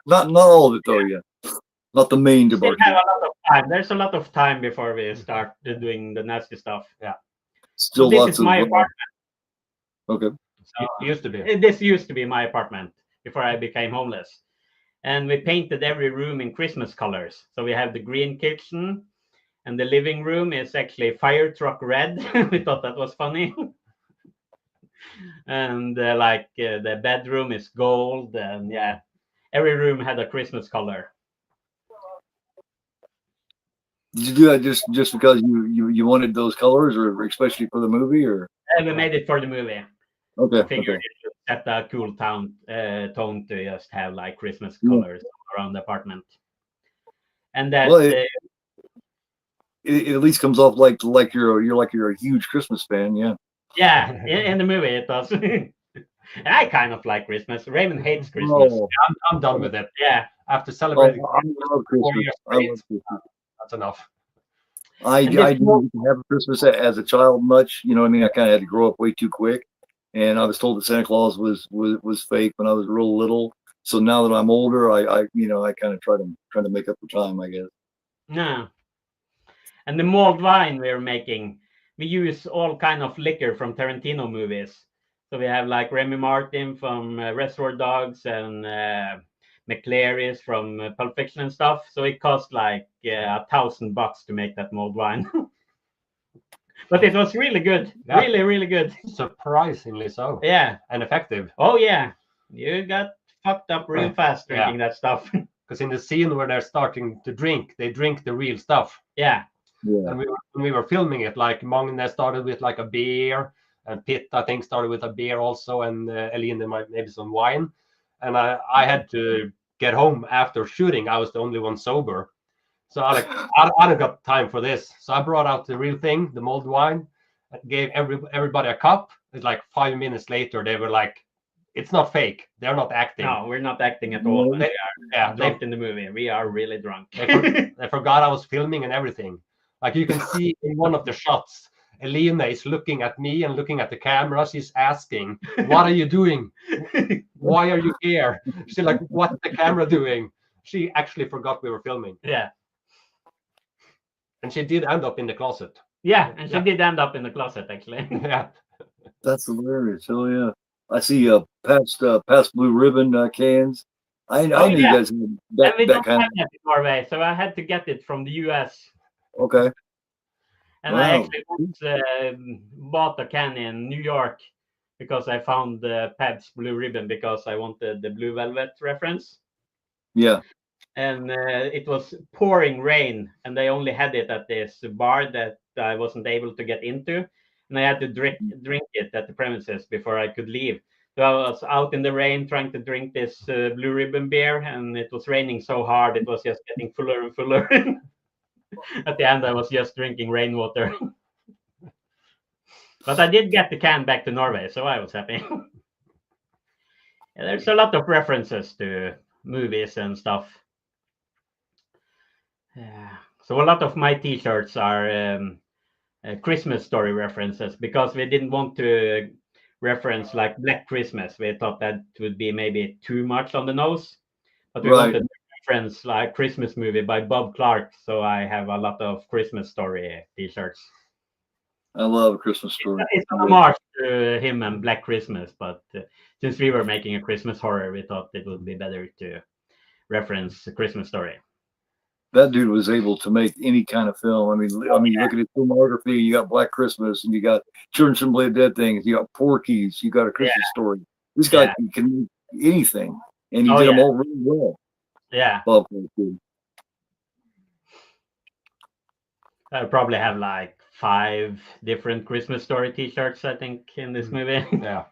Not all of it though yet. Not the main debauchery. Have a lot of time. There's a lot of time before we start doing the nasty stuff. Yeah. Still so lots this is my apartment. Okay. So it used to be. This used to be my apartment before I became homeless. And we painted every room in Christmas colors. So we have the green kitchen, and the living room is actually fire truck red. We thought that was funny. And the bedroom is gold, and yeah, every room had a Christmas color. Did you do that just because you wanted those colors, or especially for the movie, or? And we made it for the movie. Okay. I figured it would set a cool tone to just have like Christmas colors around the apartment. And that it at least comes off like you're a huge Christmas fan, yeah. Yeah, in the movie it does. I kind of like Christmas. Raymond hates Christmas. Oh, I'm done with it. Yeah, After celebrating I love 4 Christmas. years I love straight, Christmas. that's enough. I didn't have Christmas as a child much. You know what I mean? I kind of had to grow up way too quick. And I was told that Santa Claus was fake when I was real little. So now that I'm older, I kind of try to make up for time, I guess. no. And the mulled wine we're making, we use all kind of liquor from Tarantino movies. So we have like Remy Martin from Reservoir Dogs and McClary's from Pulp Fiction and stuff. So it cost like $1,000 to make that mulled wine. But it was really good. Yeah. Really, really good. Surprisingly so. Yeah. And effective. Oh, yeah. You got fucked up real fast drinking that stuff. Because in the scene where they're starting to drink, they drink the real stuff. Yeah. Yeah. And when we were filming it, like Magne started with like a beer, and Pitt, I think, started with a beer also, and Eline maybe some wine. And I had to get home after shooting. I was the only one sober. So I don't got time for this. So I brought out the real thing, the mulled wine, and gave everybody a cup. It's like 5 minutes later, they were like, it's not fake. They're not acting. No, we're not acting at all. They are left in the movie. We are really drunk. They forgot I was filming and everything. Like you can see in one of the shots, Elena is looking at me and looking at the camera. She's asking, what are you doing? Why are you here? She's like, what's the camera doing? She actually forgot we were filming. Yeah. And she did end up in the closet. Yeah, and she did end up in the closet, actually. Yeah. That's hilarious. Oh yeah. I see past blue ribbon cans. I knew you guys had And we that don't kind have that in Norway, so I had to get it from the US. Okay. And I actually once, bought a can in New York because I found the Pabst Blue Ribbon because I wanted the Blue Velvet reference. Yeah. And it was pouring rain, and they only had it at this bar that I wasn't able to get into, and I had to drink it at the premises before I could leave. So I was out in the rain trying to drink this Blue Ribbon beer, and it was raining so hard it was just getting fuller and fuller. At the end, I was just drinking rainwater. But I did get the can back to Norway, so I was happy. There's a lot of references to movies and stuff. So a lot of my t-shirts are Christmas story references because we didn't want to reference like Black Christmas. We thought that would be maybe too much on the nose, but we wanted to reference like Christmas movie by Bob Clark. So I have a lot of Christmas story t-shirts. I love a Christmas story. It's a homage to him and Black Christmas, but since we were making a Christmas horror, we thought it would be better to reference a Christmas story. That dude was able to make any kind of film. I mean, look at his filmography. You got Black Christmas, and you got Children Shouldn't Play Dead Things. You got Porky's. You got A Christmas Story. This guy can make anything, and he did them all really well. Yeah. Love that dude. I probably have like 5 different Christmas story t-shirts, I think, in this movie. Yeah.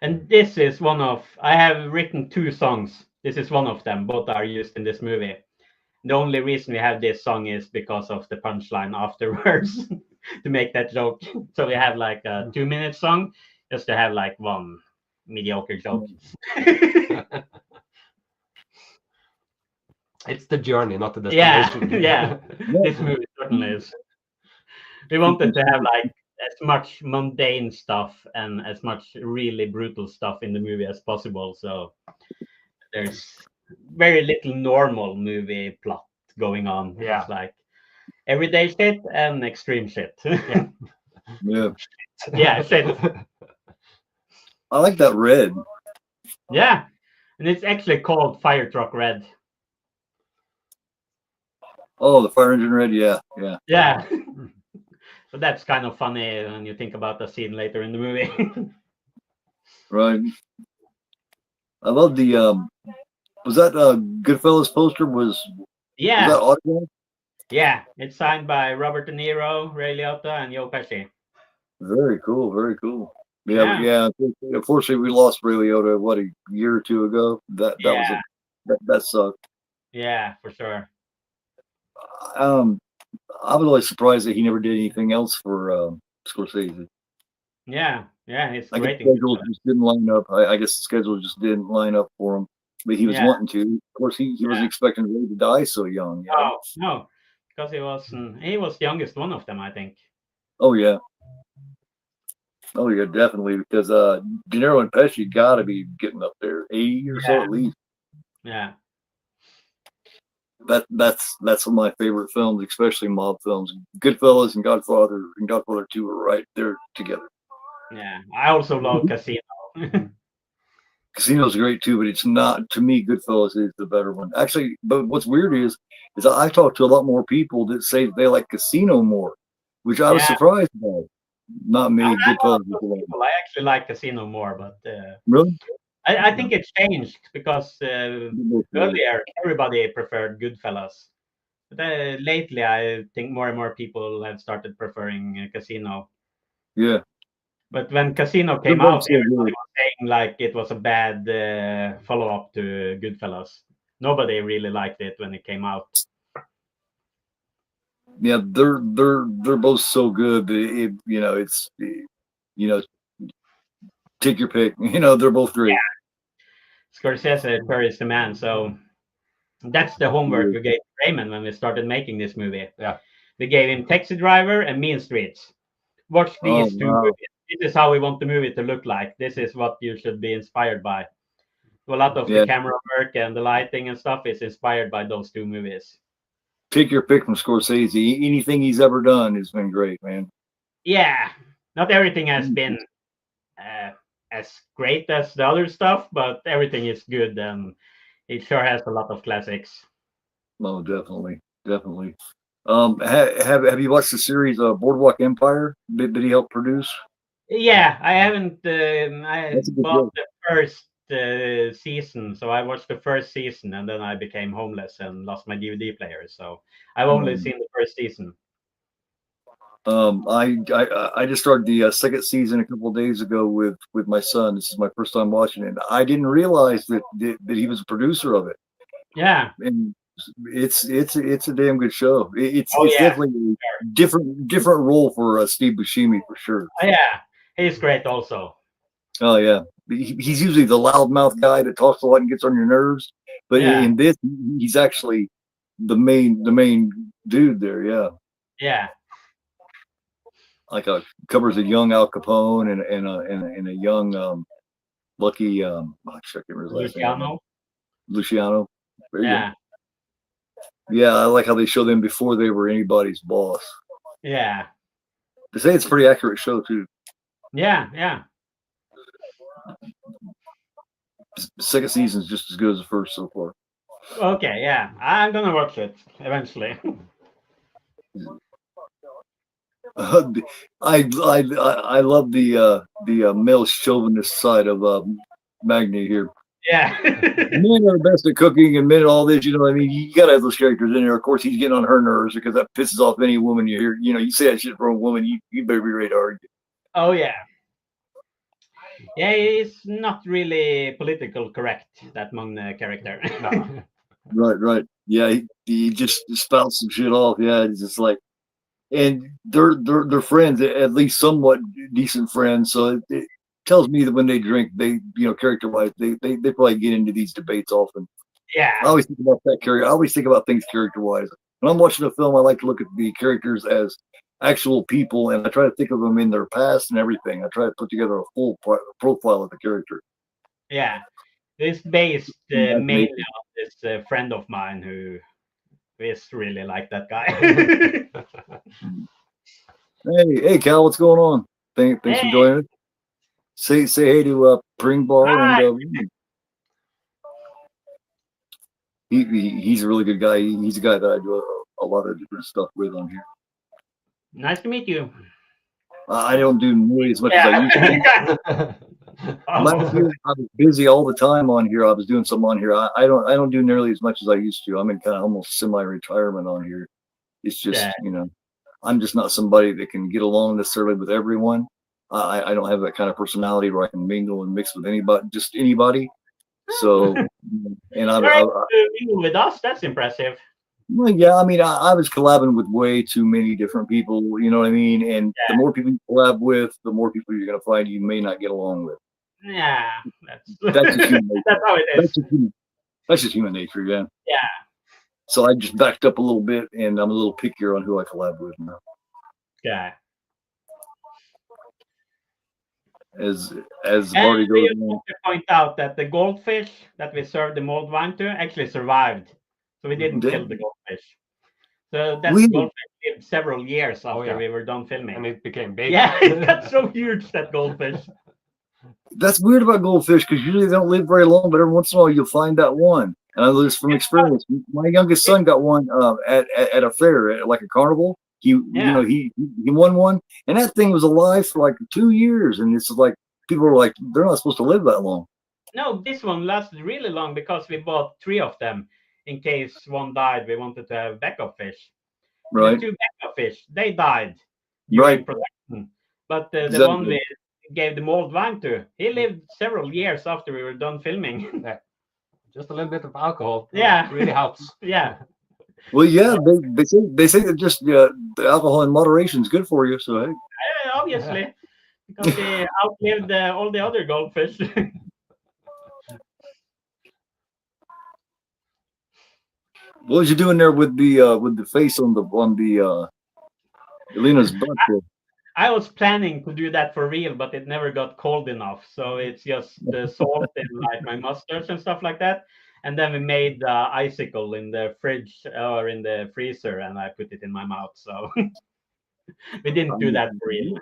And this is one of, I have written 2 songs. This is one of them. Both are used in this movie. The only reason we have this song is because of the punchline afterwards to make that joke. So we have like a 2-minute song just to have like one mediocre joke. It's the journey, not the destination. Yeah. This movie certainly is. We wanted to have like as much mundane stuff and as much really brutal stuff in the movie as possible. So there's very little normal movie plot going on. Yeah. It's like everyday shit and extreme shit. Yeah. Yeah, shit. I like that red. Yeah. And it's actually called Fire Truck Red. Oh, the fire engine red. Yeah, yeah. Yeah. So that's kind of funny when you think about the scene later in the movie. Right. I love the was that Goodfellas poster was Yeah, that autographed? yeah. It's signed by Robert De Niro, Ray Liotta, and Joe Pesci. Very cool, very cool. Yeah, but Yeah, yeah. Unfortunately, we lost Ray Liotta what, a year or two ago. That was yeah, that sucked. yeah, for sure. Um, I was always surprised that he never did anything else for Scorsese. Yeah, yeah. It's I guess great. the schedule just didn't line up. I guess the schedule just didn't line up for him. But he was Yeah. wanting to. Of course, he wasn't expecting Ray to die so young. You know? Oh no, because he was the youngest one of them, I think. Oh yeah. Oh yeah, definitely. Because De Niro and Pesci got to be getting up there, 80 or so at least. Yeah. That's one of my favorite films, especially mob films. Goodfellas and Godfather 2 are right there together. Yeah. I also love Casino. Casino's great too, but it's not, to me, Goodfellas is the better one. Actually, but what's weird is I talked to a lot more people that say they like Casino more, which I was Yeah. surprised by. Not me. Goodfellas is the one. I actually like Casino more, but Really? I think it's changed because earlier everybody preferred Goodfellas. But lately, I think more and more people have started preferring Casino. Yeah. But when Casino They're came both out, so everybody good. was saying like it was a bad follow-up to Goodfellas. Nobody really liked it when it came out. Yeah, they're both so good, but it's take your pick. They're both great. Scorsese is the man, so that's the homework we gave Raymond when we started making this movie. Yeah. We gave him Taxi Driver and Mean Streets. Watch Oh, these two wow. movies. This is how we want the movie to look like. This is what you should be inspired by. A lot of the Yeah. camera work and the lighting and stuff is inspired by those two movies. Take your pick from Scorsese. Anything he's ever done has been great, man. Yeah, not everything has been as great as the other stuff, but everything is good, and it sure has a lot of classics. No, definitely, definitely. Have you watched the series Boardwalk Empire? Did he help produce? Yeah, I haven't. I That's a good bought show. the first season, so I watched the first season, and then I became homeless and lost my DVD player. So I've only seen the first season. I just started the second season a couple of days ago with my son. This is my first time watching it. I didn't realize that he was a producer of it. Yeah, And it's a damn good show. It's yeah. definitely a different role for Steve Buscemi for sure. Oh, yeah, he's great also. Oh yeah, he's usually the loudmouth guy that talks a lot and gets on your nerves. But Yeah. in this, he's actually the main dude there. Yeah. Yeah. Like covers a young Al Capone and a young Lucky I can't remember his last name. Luciano. There you Yeah. go. Yeah, I like how they show them before they were anybody's boss. Yeah. They say it's a pretty accurate show too. Yeah. Yeah. The second season is just as good as the first so far. Okay. Yeah, I'm gonna watch it eventually. I love the male chauvinist side of Magni here. Yeah. Men are the best at cooking and men at all this. You know what I mean? You gotta have those characters in there. Of course, he's getting on her nerves because that pisses off any woman you hear. You say that shit for a woman, you better be ready to argue. Oh yeah. Yeah, he's not really political correct, that Magne character. No. Right. Yeah, he just spouts some shit off. Yeah, it's just like, and they're friends, at least somewhat decent friends. So it tells me that when they drink, they character wise, they probably get into these debates often. Yeah. I always think about that character. I always think about things character wise. When I'm watching a film, I like to look at the characters as actual people, and I try to think of them in their past and everything. I try to put together a full profile of the character. Yeah, it's based mainly on this friend of mine who is really like that guy. Hey, Cal, what's going on? Thanks for joining us. Say hey to Per-Ingvar and he's a really good guy. He's a guy that I do a lot of different stuff with on here. Nice to meet you. I don't do nearly as much as I used to. Last year I was busy all the time on here. I was doing some on here. I don't do nearly as much as I used to. I'm in kind of almost semi-retirement on here. It's just I'm just not somebody that can get along necessarily with everyone. I don't have that kind of personality where I can mingle and mix with anybody, just anybody. So, and I mingle with us. That's impressive. Well, yeah, I mean, I was collabing with way too many different people. You know what I mean? And the more people you collab with, the more people you're going to find you may not get along with. Yeah, that's just human nature. That's how it is. That's just human nature, yeah. Yeah. So I just backed up a little bit, and I'm a little pickier on who I collab with now. Yeah. As the party goes on. To point out that the goldfish that we served the mulled wine to actually survived, so we didn't kill the goldfish. So that goldfish lived several years after we were done filming, and it became big. Yeah, it got so huge, that goldfish. That's weird about goldfish because usually they don't live very long, but every once in a while you'll find that one. And I know this from experience. My youngest son got one at a fair, like a carnival. He won one, and that thing was alive for like 2 years. And it's like people were like, they're not supposed to live that long. No, this one lasted really long because we bought 3 of them in case one died. We wanted to have backup fish. Right. The 2 backup fish, they died during production, but the one we gave the mulled wine to, he lived several years after we were done filming. Just a little bit of alcohol. Yeah, really helps. Yeah. Well, yeah, they say that just the alcohol in moderation is good for you. So hey. Obviously, because they outlived all the other goldfish. What was you doing there with the face on Elena's butt? I was planning to do that for real, but it never got cold enough. So it's just the salt in like my mustache and stuff like that. And then we made icicle in the fridge or in the freezer, and I put it in my mouth. So we didn't do that for real.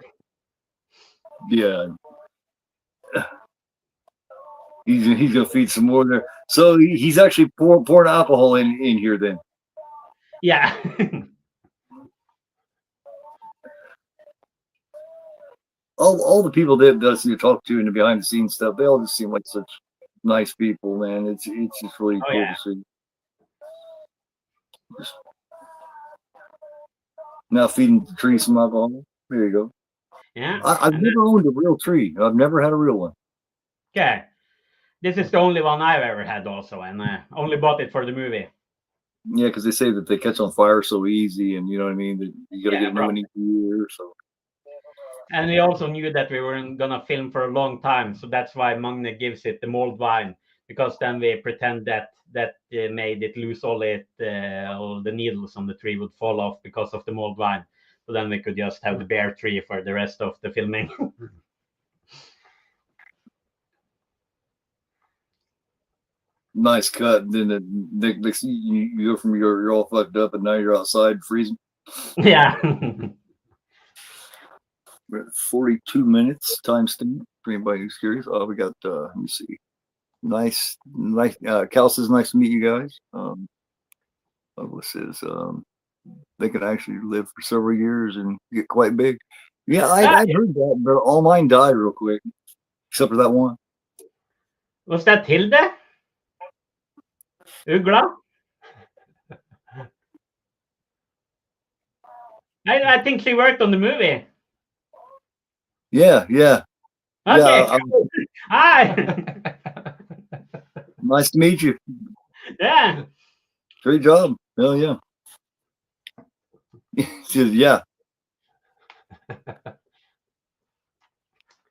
Yeah. He's gonna feed some more there. So he's actually pouring alcohol in here then. Yeah. all the people that you talk to in the behind the scenes stuff, they all just seem like such nice people, man. It's just really cool to see. Now feeding the tree some alcohol. There you go. Yeah. I've never owned a real tree. I've never had a real one. Okay. This is the only one I've ever had also, and I only bought it for the movie. Yeah, because they say that they catch on fire so easy, and you know what I mean? That you gotta get a new one each year, so. And we also knew that we weren't gonna film for a long time, so that's why Magne gives it the mulled wine, because then we pretend that made it lose all the needles on the tree would fall off because of the mulled wine. So then we could just have the bare tree for the rest of the filming. Nice cut. Then you go from you're all fucked up, and now you're outside freezing. Yeah. We're at 42 minutes time stamp for anybody who's curious. Oh, we got let me see. Nice. Cal says nice to meet you guys. Douglas says they can actually live for several years and get quite big. Yeah, I heard that, but all mine died real quick, except for that one. Was that Hilde? Ugla? I think she worked on the movie. Yeah. Okay. Cool. Hi. Nice to meet you. Yeah. Great job. Hell yeah. Yeah.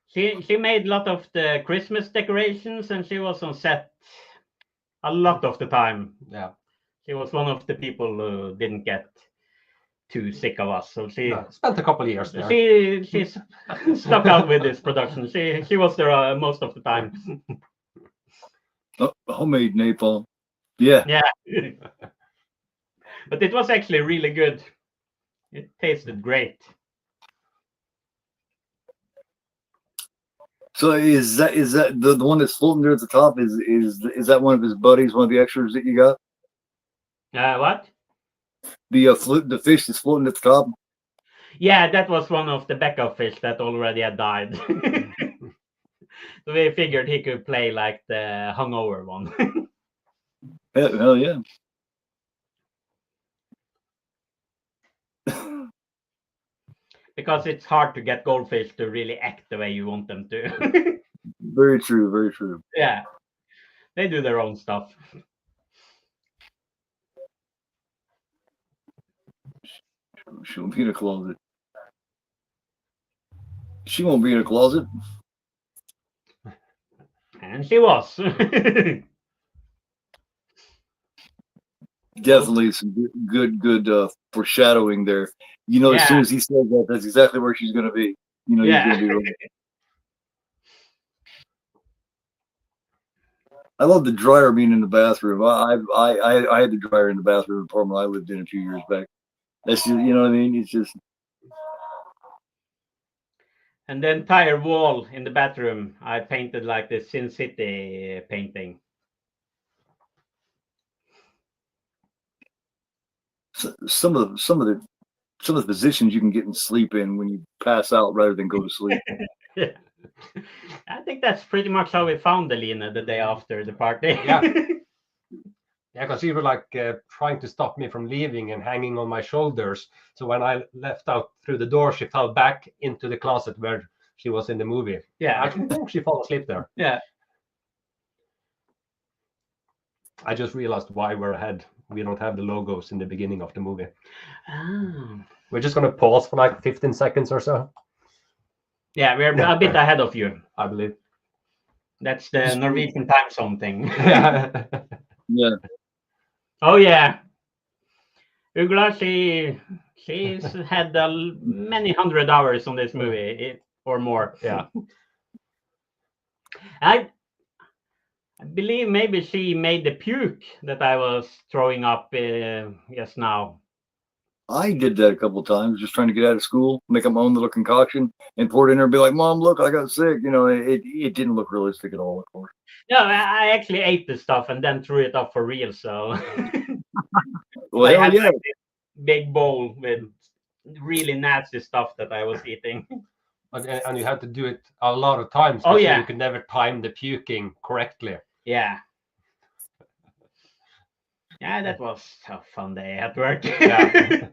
She made a lot of the Christmas decorations, and she was on set a lot of the time. Yeah. She was one of the people who didn't get too sick of us. So she spent a couple of years there. She stuck out with this production. She was there most of the time. Homemade napalm. Yeah. Yeah. But it was actually really good. It tasted great. So is that the one that's floating there at the top? Is that one of his buddies, one of the extras that you got? What? The fish that's floating at the top. Yeah, that was one of the backup fish that already had died. So we figured he could play like the hungover one. Hell yeah. Because it's hard to get goldfish to really act the way you want them to. Very true. Very true. Yeah, they do their own stuff. She won't be in a closet. She won't be in a closet. And she was. Definitely some good foreshadowing there. You know, as soon as he says that, that's exactly where she's going to be. You know, he's going to be right. I love the dryer being in the bathroom. I had the dryer in the bathroom apartment I lived in a few years back. That's just, you know what I mean? It's just. And the entire wall in the bathroom, I painted like the Sin City painting. Some of the positions you can get in sleep in when you pass out rather than go to sleep. Yeah. I think that's pretty much how we found Alina the day after the party. Yeah. Yeah, because you were like trying to stop me from leaving and hanging on my shoulders. So when I left out through the door, she fell back into the closet where she was in the movie. Yeah. I think she fell asleep there. Yeah. I just realized why we don't have the logos in the beginning of the movie. Oh. We're just going to pause for like 15 seconds or so. Yeah, we're a bit ahead of you, I believe. That's the Norwegian time zone thing. Yeah. Oh yeah. Ugla, she's had many 100 hours on this movie or more. Yeah. I believe maybe she made the puke that I was throwing up just now. I did that a couple of times, just trying to get out of school, make up my own little concoction, and pour it in there and be like, "Mom, look, I got sick." You know, it didn't look realistic at all, of course. No, I actually ate the stuff and then threw it up for real. So, Well, I hell had yeah. like this big bowl with really nasty stuff that I was eating. And you had to do it a lot of times. Oh yeah. You could never time the puking correctly. Yeah. Yeah, that was a fun day at work. Yeah.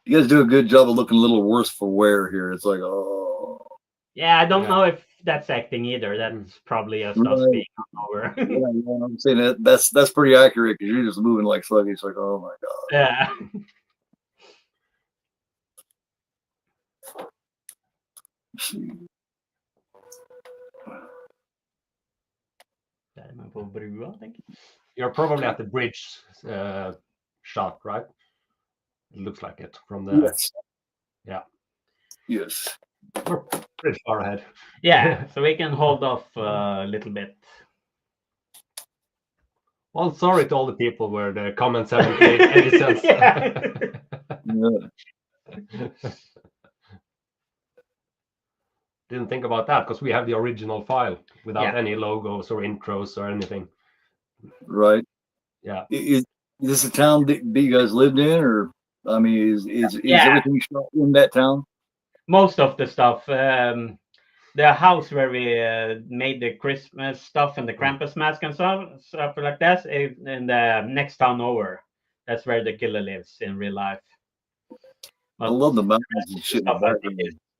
You guys do a good job of looking a little worse for wear here. It's like, oh. Yeah, I don't know if that's acting either. That's probably us being over. Yeah, I'm saying that's pretty accurate because you're just moving like sluggy. It's like, oh my god. Yeah. Let's see. You're probably at the bridge shot, right? It looks like it from the. Yes. Yeah. Yes. We're pretty far ahead. Yeah, so we can hold off a little bit. Well, sorry to all the people where the comments haven't made any sense. Didn't think about that because we have the original file without any logos or intros or anything. Right. Yeah. Is this a town that you guys lived in, or I mean, is everything shot in that town? Most of the stuff. The house where we made the Christmas stuff and the Krampus mask and stuff like that, in the next town over. That's where the killer lives in real life. But I love the mountains and shit.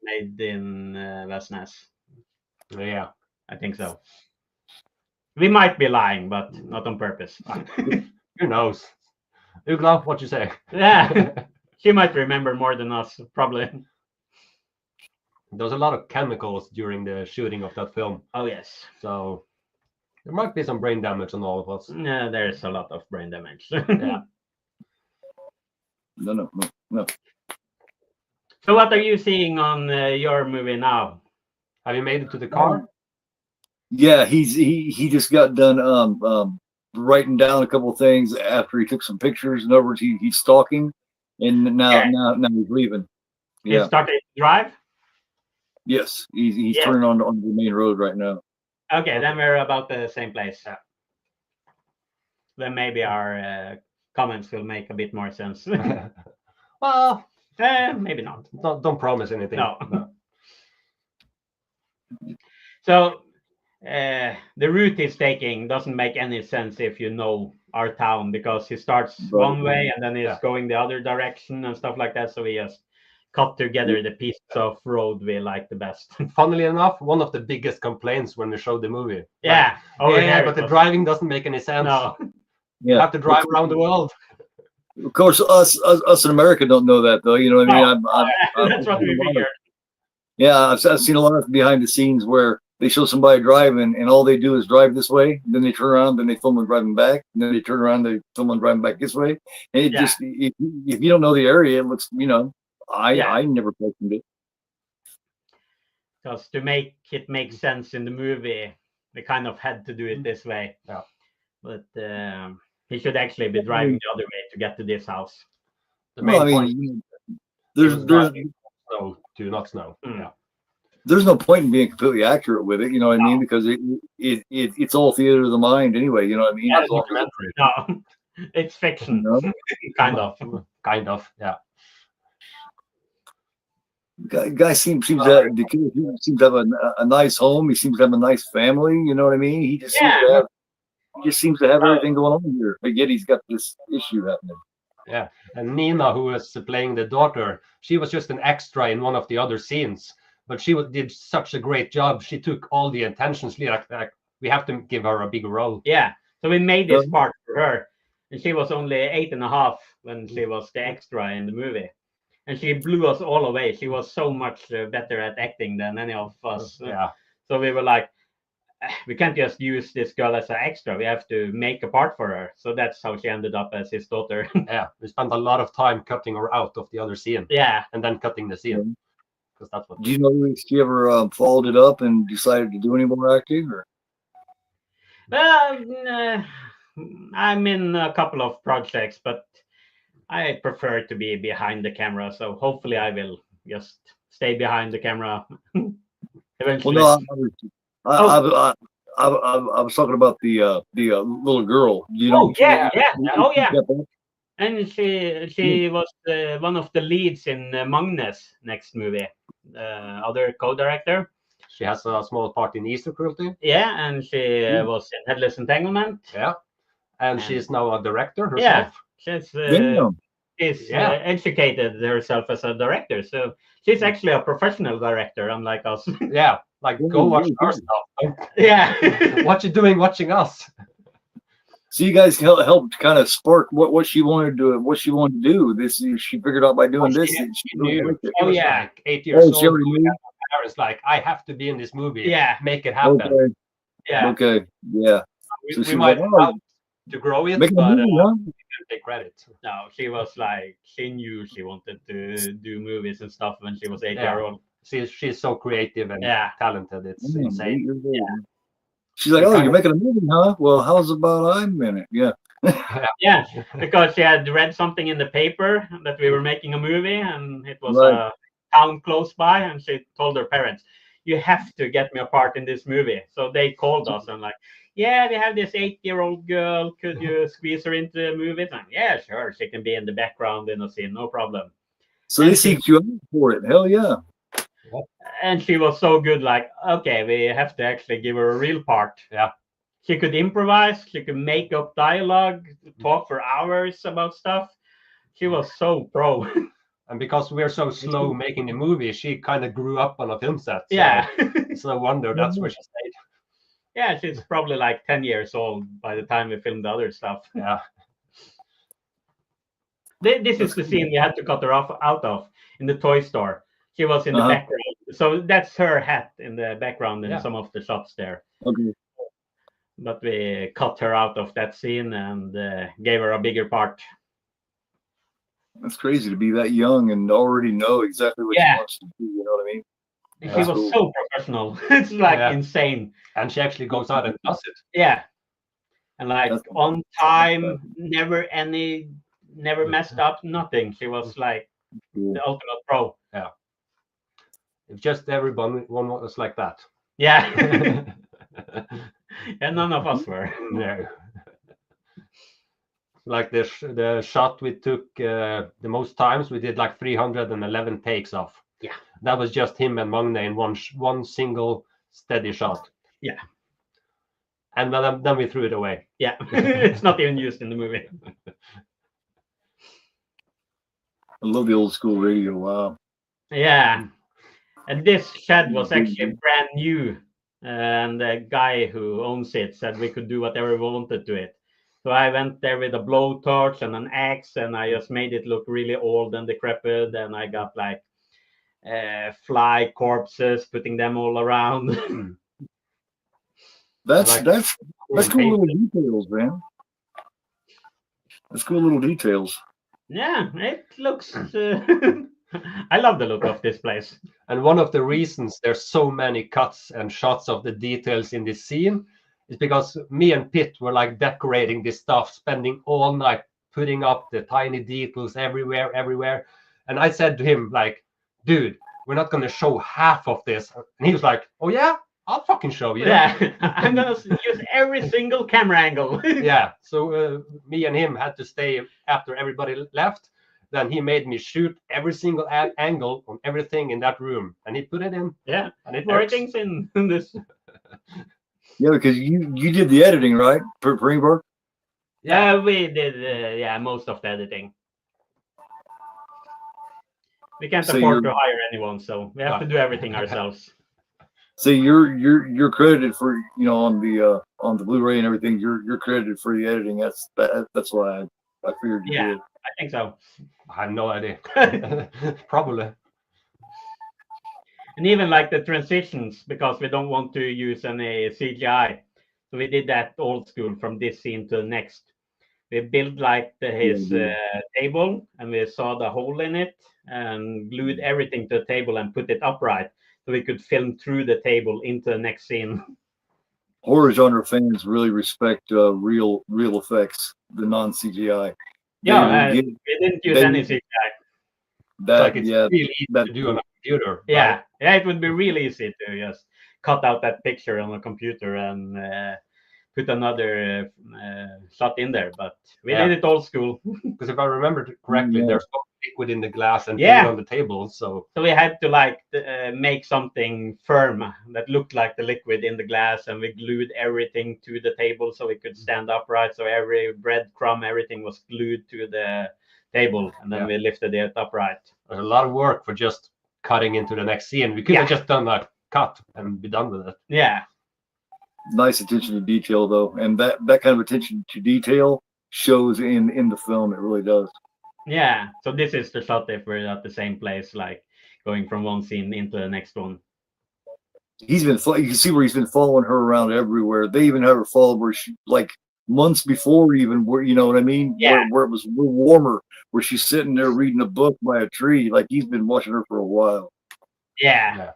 Made in Vestnes. Yeah, I think so. We might be lying, but not on purpose. Who knows? Ugla, what you say? Yeah, she might remember more than us, probably. There was a lot of chemicals during the shooting of that film. Oh yes. So there might be some brain damage on all of us. Yeah, there's a lot of brain damage. Yeah. No. So what are you seeing on your movie now? Have you made it to the car? Yeah, he just got done writing down a couple of things after he took some pictures. In other words, he's stalking, and now he's leaving. Yeah. He started to drive? Yes, he's turning on the main road right now. Okay, then we're about the same place. Yeah. then maybe our comments will make a bit more sense. Well, maybe not. don't promise anything. No. So the route he's taking doesn't make any sense if you know our town, because he starts one way and then he's going the other direction and stuff like that. So we just cut together the pieces of road we like the best. Funnily enough, one of the biggest complaints when we showed the movie. Yeah. But the driving doesn't make any sense. No. You have to drive around the world. Of course, us in America don't know that, though. You know what I mean? That's what we figured. Yeah, I've seen a lot of behind the scenes where they show somebody driving and all they do is drive this way, then they turn around, then they film them driving back, and then they turn around, they film them driving back this way. And it just, if you don't know the area, it looks, I never questioned it. Because to make it make sense in the movie, they kind of had to do it this way. Yeah. But he should actually be driving the other way to get to this house. The main point, there's snow to not snow. Yeah. There's no point in being completely accurate with it, you know what I mean? Because it's all theater of the mind anyway, you know what I mean? Yeah, it's documentary. No, it's fiction. kind of, yeah. Guy seems to have a nice home. He seems to have a nice family. You know what I mean? He just seems to have everything going on here. But yet he's got this issue happening. Yeah, and Nina, who was playing the daughter, she was just an extra in one of the other scenes, but she did such a great job. She took all the attention. Like we have to give her a big role. Yeah, so we made this part for her, and she was only 8.5 when she was the extra in the movie. And she blew us all away. She was so much better at acting than any of us. Yeah. So we were like, we can't just use this girl as an extra. We have to make a part for her. So that's how she ended up as his daughter. Yeah, we spent a lot of time cutting her out of the other scene. Yeah. And then cutting the scene. Because that's what. Do you know if she ever followed it up and decided to do any more acting? Or? Well, I'm in a couple of projects, but I prefer to be behind the camera, so hopefully I will just stay behind the camera eventually. Well, no, I was talking about the little girl. You know? Yeah. And she was one of the leads in Magnus' next movie, other co-director. She has a small part in Easter Cruelty. Yeah, and she was in Headless Entanglement. Yeah, and she's now a director herself. Yeah, she's educated herself as a director, so she's actually a professional director, unlike us. Yeah, like go watch our stuff. Yeah, what you doing watching us? So you guys helped kind of spark what she wanted to do. This she figured out by doing this. She knew. She was like 8 years old. Parents like, I have to be in this movie. Yeah, make it happen. Okay. Yeah. Okay. Yeah. We might have to grow it, but we can take credit. No, she was like, she knew she wanted to do movies and stuff when she was 8 years old. She's so creative and talented. It's insane. Yeah. She's like, oh, you're making a movie, huh? Well, how's about I'm in it? Yeah. Yeah, because she had read something in the paper that we were making a movie, and it was a town close by, and she told her parents, you have to get me a part in this movie. So they called us and like, yeah, we have this 8-year-old girl. Could you squeeze her into the movie? And yeah, sure. She can be in the background in a scene, no problem. So they seeked you out for it. Hell yeah. And she was so good, like, okay, we have to actually give her a real part. Yeah. She could improvise. She could make up dialogue, talk for hours about stuff. She was so pro. And because we're so slow making the movie, she kind of grew up on a film set. So Yeah. it's no wonder that's where she stayed. Yeah, she's probably like 10 years old by the time we filmed the other stuff. Yeah. This is the scene we had to cut her out of in the toy store. She was in the background. So that's her hat in the background in some of the shots there. Okay. But we cut her out of that scene and gave her a bigger part. That's crazy to be that young and already know exactly what she wants to do. You know what I mean? She was so professional. It's like insane. And she actually goes out and does it. Yeah. And like on time, never messed up, nothing. She was like the ultimate pro. Yeah. If just everyone was like that. Yeah. And none of us were. No. Like the shot we took the most times, we did like 311 takes of. Yeah. That was just him and Magne in one single steady shot. Yeah. And then we threw it away. Yeah. It's not even used in the movie. I love the old school radio. Wow. Yeah. And this shed was actually brand new. And the guy who owns it said we could do whatever we wanted to it. So I went there with a blowtorch and an axe, and I just made it look really old and decrepit. And I got like fly corpses, putting them all around. That's cool little details, man. That's cool little details. Yeah, it looks. I love the look of this place. And one of the reasons there's so many cuts and shots of the details in this scene is because me and Pitt were like decorating this stuff, spending all night putting up the tiny details everywhere. And I said to him, like, dude, we're not going to show half of this. And he was like, oh, yeah, I'll fucking show you. Yeah, I'm going to use every single camera angle. Yeah, so me and him had to stay after everybody left. Then he made me shoot every single angle on everything in that room, and he put it in. Yeah, and it more works. things in this. Yeah, because you did the editing, right? Per-Ingvar? Yeah, we did. Most of the editing. We can't afford to hire anyone, so we have to do everything ourselves. So you're credited for, you know, on the Blu-ray and everything. You're credited for the editing. That's why I figured you did. I think so. I have no idea. Probably. And even like the transitions, because we don't want to use any CGI. So we did that old school from this scene to the next. We built like his table, and we saw the hole in it and glued everything to the table and put it upright so we could film through the table into the next scene. Horror genre fans really respect real effects, the non-CGI. Yeah, we didn't use any CGI. It's really easy to do on a computer. Yeah, right? Yeah, it would be really easy to just cut out that picture on a computer and put another shot in there. But we did it old school. Because if I remember correctly, there's liquid in the glass and put it on the table. So we had to like make something firm that looked like the liquid in the glass, and we glued everything to the table so it could stand upright. So every breadcrumb, everything was glued to the table, and then we lifted it upright. There's a lot of work for just cutting into the next scene. We could have just done that cut and be done with it. Yeah. Nice attention to detail, though, and that kind of attention to detail shows in the film. It really does. Yeah. So this is the shot if we're at the same place, like going from one scene into the next one. You can see where he's been following her around everywhere. They even have her followed where she, like, months before, even, where, you know what I mean? Yeah. Where it was warmer, where she's sitting there reading a book by a tree. Like, he's been watching her for a while. Yeah.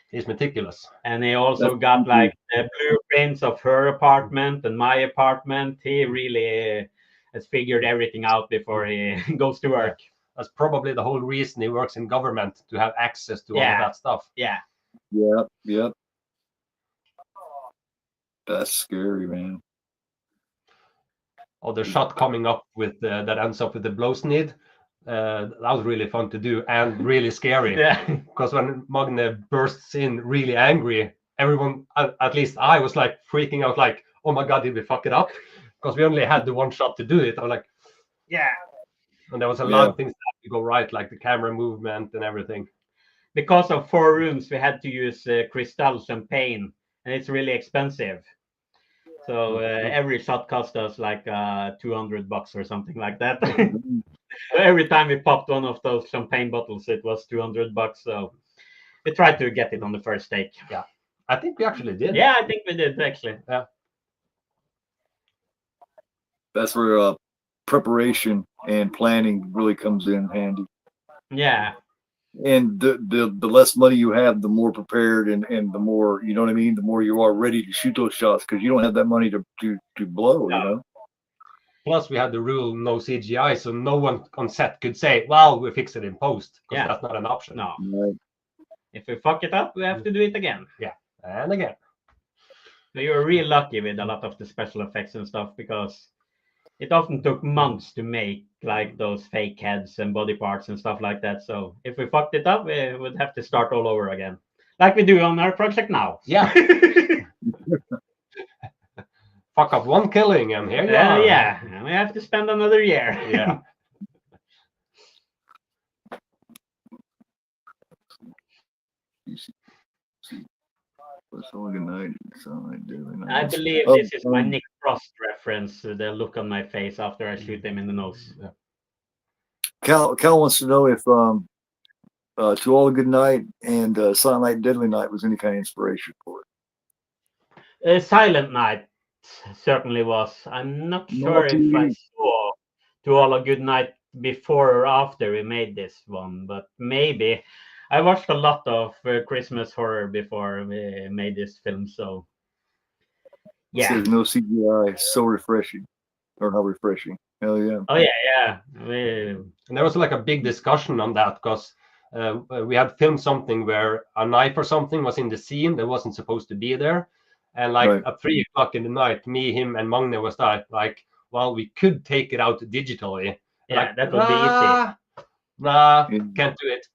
He's meticulous. And he also got like the blueprints of her apartment and my apartment. He really has figured everything out before he goes to work. That's probably the whole reason he works in government, to have access to all of that stuff. Yeah. Yep. That's scary, man. Oh, the shot coming up with that ends up with the blow snid. That was really fun to do and really scary. Because when Magne bursts in really angry, everyone, at least I, was like freaking out, like, oh my god, did we fuck it up? Because we only had the one shot to do it. I was like, and there was a lot of things that had to go right, like the camera movement and everything. Because of 4 rooms, we had to use Cristal champagne, and it's really expensive. So every shot cost us like $200 or something like that. Every time we popped one of those champagne bottles, it was $200. So we tried to get it on the first take. Yeah, I think we actually did. Yeah, I think we did actually. Yeah, that's where preparation and planning really comes in handy. Yeah. And the less money you have, the more prepared and the more, you know what I mean, the more you are ready to shoot those shots, because you don't have that money to blow. You know. Plus, we had the rule no CGI, so no one on set could say, well, we fix it in post, because that's not an option. No. Right. If we fuck it up, we have to do it again. Yeah, and again. So you were really lucky with a lot of the special effects and stuff, because it often took months to make like those fake heads and body parts and stuff like that. So if we fucked it up, we would have to start all over again, like we do on our project now. Yeah. Fuck up one killing and here you are. Yeah, and we have to spend another year. Yeah. Good night. I believe this is my Nick Frost reference, the look on my face after I shoot him in the nose. Yeah. Cal wants to know if To All a Good Night and Silent Night, Deadly Night was any kind of inspiration for it. Silent Night certainly was. I'm not sure if I saw To All a Good Night before or after we made this one, but maybe. I watched a lot of Christmas horror before we made this film, so yeah. There's no CGI. So refreshing, or how refreshing. Hell yeah. Oh yeah. And there was like a big discussion on that because we had filmed something where a knife or something was in the scene that wasn't supposed to be there, and like at 3 o'clock in the night, me, him, and Magne was like, well, we could take it out digitally. Yeah, like, that would be easy. Nah, can't do it.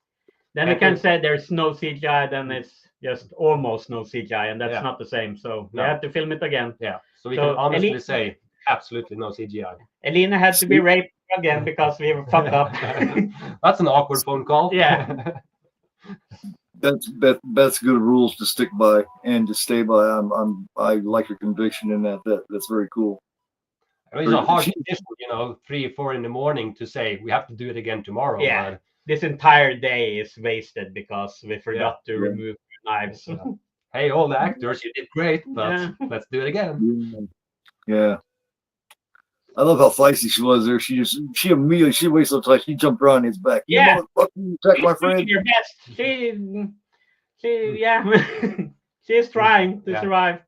Then we can say there's no CGI, then it's just almost no CGI, and that's not the same. So we have to film it again. Yeah, so we can honestly say absolutely no CGI. Elena had to be raped again because we fucked up. That's an awkward phone call. Yeah. That's good rules to stick by and to stay by. I like your conviction in that. That's very cool. It's a hard decision, 3 or 4 in the morning to say we have to do it again tomorrow. Yeah. But this entire day is wasted because we forgot to remove knives. Hey, all the actors, you did great, but let's do it again. Yeah. I love how feisty she was there. She immediately wasted some time. She jumped around his back. Yeah. You attack my friend. Your best. She's trying to survive.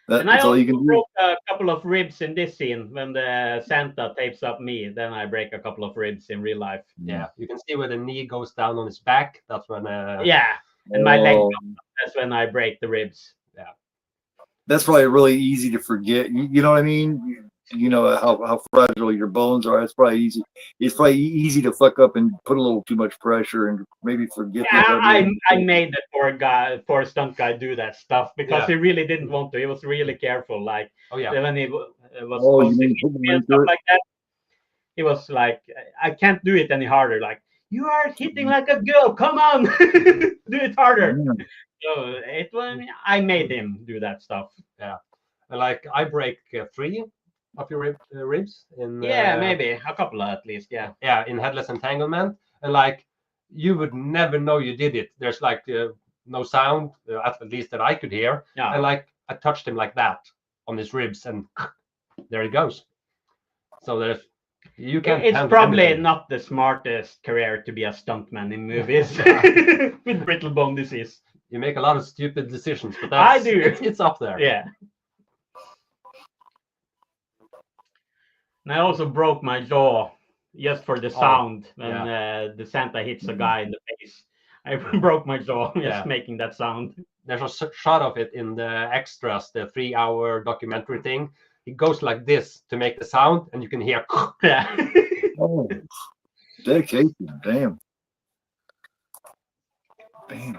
That's all you can do. Broke a couple of ribs in this scene when the Santa tapes up me. Then I break a couple of ribs in real life. Yeah, you can see where the knee goes down on his back. That's when. And my leg. That's when I break the ribs. Yeah. That's probably really easy to forget. You know what I mean? You know how fragile your bones are. It's probably easy. It's probably easy to fuck up and put a little too much pressure and maybe forget. I made the poor stunt guy do that stuff because he really didn't want to. He was really careful. Like when he was supposed to and stuff like that, he was like, I can't do it any harder. Like, you are hitting like a girl. Come on, do it harder. So I made him do that stuff. Yeah, like I break 3 of your ribs in maybe a couple at least. Yeah in headless entanglement, and like you would never know you did it. There's like no sound, at least that I could hear. And like I touched him like that on his ribs, and there he goes. So there's it's probably not the smartest career to be a stuntman in movies with brittle bone disease. You make a lot of stupid decisions, but I do. It's up there. Yeah. And I also broke my jaw just for the sound when the Santa hits a guy in the face. I broke my jaw just making that sound. There's a shot of it in the extras, the 3-hour documentary thing. It goes like this to make the sound, and you can hear. Oh, dedication! Damn. An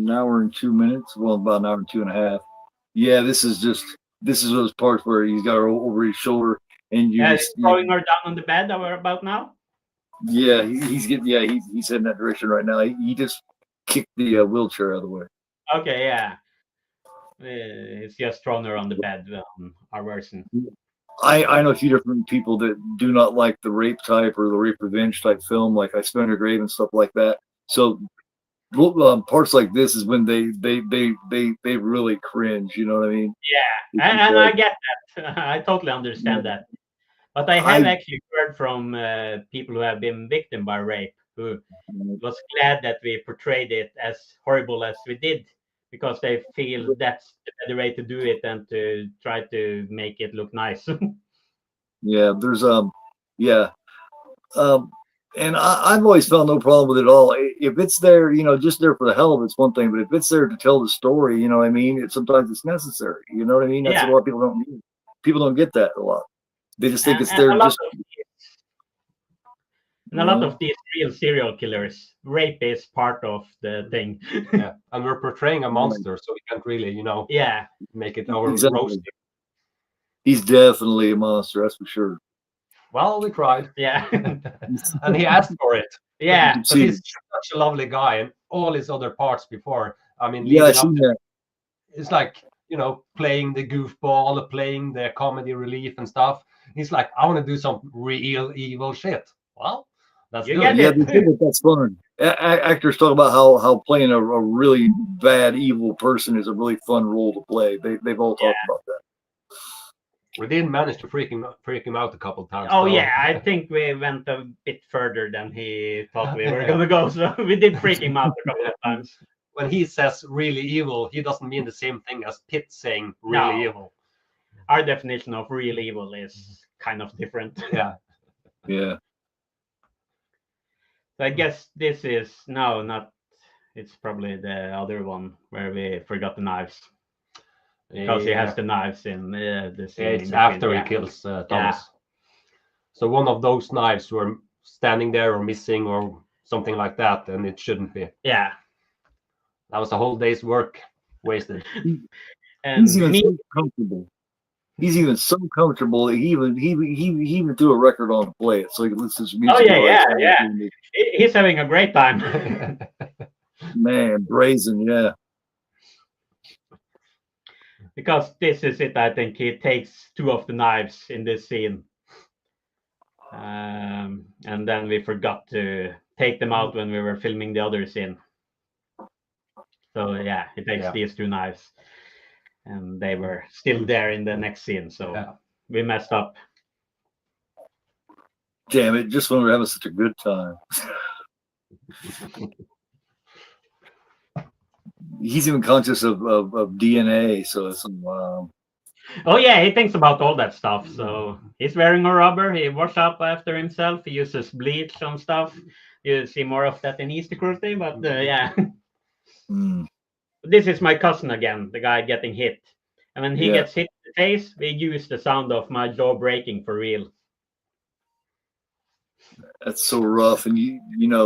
hour and 2 minutes. Well, about an hour and 2.5. Yeah, this is those parts where he's got her over his shoulder and he's throwing her down on the bed that we're about now. Yeah, he's heading that direction right now. He just kicked the wheelchair out of the way. Okay, yeah. It's just thrown her on the bed. Our version. I know a few different people that do not like the rape type or the rape revenge type film, like I Spent Her Grave and stuff like that. So parts like this is when they really cringe. You know what I mean? Yeah, and I get that. I totally understand that. But I have actually heard from people who have been victim by rape who was glad that we portrayed it as horrible as we did, because they feel that's the better way to do it than to try to make it look nice. Yeah, there's and I've always found no problem with it at all. If it's there, just there for the hell of it's one thing, but if it's there to tell the story, you know what I mean? Sometimes it's necessary. You know what I mean? That's what a lot of people don't need. people don't get that a lot. They just think it's And there a lot just. And a lot of these real serial killers, rape is part of the thing. Yeah, and we're portraying a monster, so we can't really, Yeah, make it our Exactly. roast. He's definitely a monster, that's for sure. Well, we tried, yeah, and he asked for it. yeah. You But see, he's such a lovely guy, and all his other parts before. I mean, yeah, I leading up seen to that. it's like playing the goofball, playing the comedy relief and stuff. He's like, I want to do some real evil shit. Well, let's You do get it. Yeah, it. they say that that's fun. Actors talk about how playing a really bad evil person is a really fun role to play. They've all talked about that. We didn't manage to freak him out a couple of times. Oh though. yeah, I think we went a bit further than he thought we were gonna go. So we did freak him out a couple of times. When he says really evil, he doesn't mean the same thing as Pitt saying really No. evil. Our definition of real evil is kind of different. Yeah. Yeah. So I guess this is not. It's probably the other one where we forgot the knives because he has the knives in the scene. Yeah, it's in between. after Yeah. he kills Thomas. Yeah. So one of those knives were standing there or missing or something like that, and it shouldn't be. Yeah. That was a whole day's work wasted. And He's even so comfortable. He's even so comfortable that he even threw a record on to play it, so he could listen to music. Oh yeah. He's having a great time. Man, brazen, yeah. Because this is it, I think he takes two of the knives in this scene. And then we forgot to take them out when we were filming the other scene. So yeah, he takes these two knives. And they were still there in the next scene. So we messed up. Damn it, just when we're having such a good time. He's even conscious of DNA, so it's Oh yeah, he thinks about all that stuff. So he's wearing a rubber. He washes up after himself. He uses bleach on stuff. You see more of that in Easter Cruelty, but yeah. This is my cousin again, the guy getting hit. And when he gets hit in the face, we use the sound of my jaw breaking for real. That's so rough, and you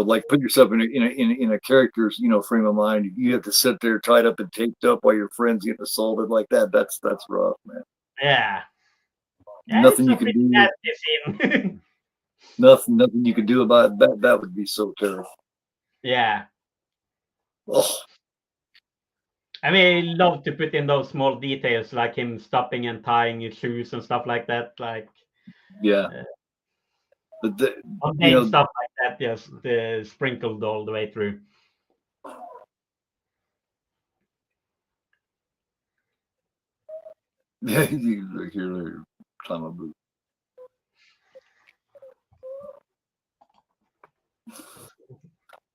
like put yourself in a character's frame of mind. You have to sit there tied up and taped up while your friends get assaulted like that. That's rough, man. Yeah. Nothing you can do. Nothing you could do about that. That would be so terrible. Yeah. Oh. I mean, I love to put in those small details, like him stopping and tying his shoes and stuff like that. Like, but stuff like that, just sprinkled all the way through. Yeah, here, climb a boot.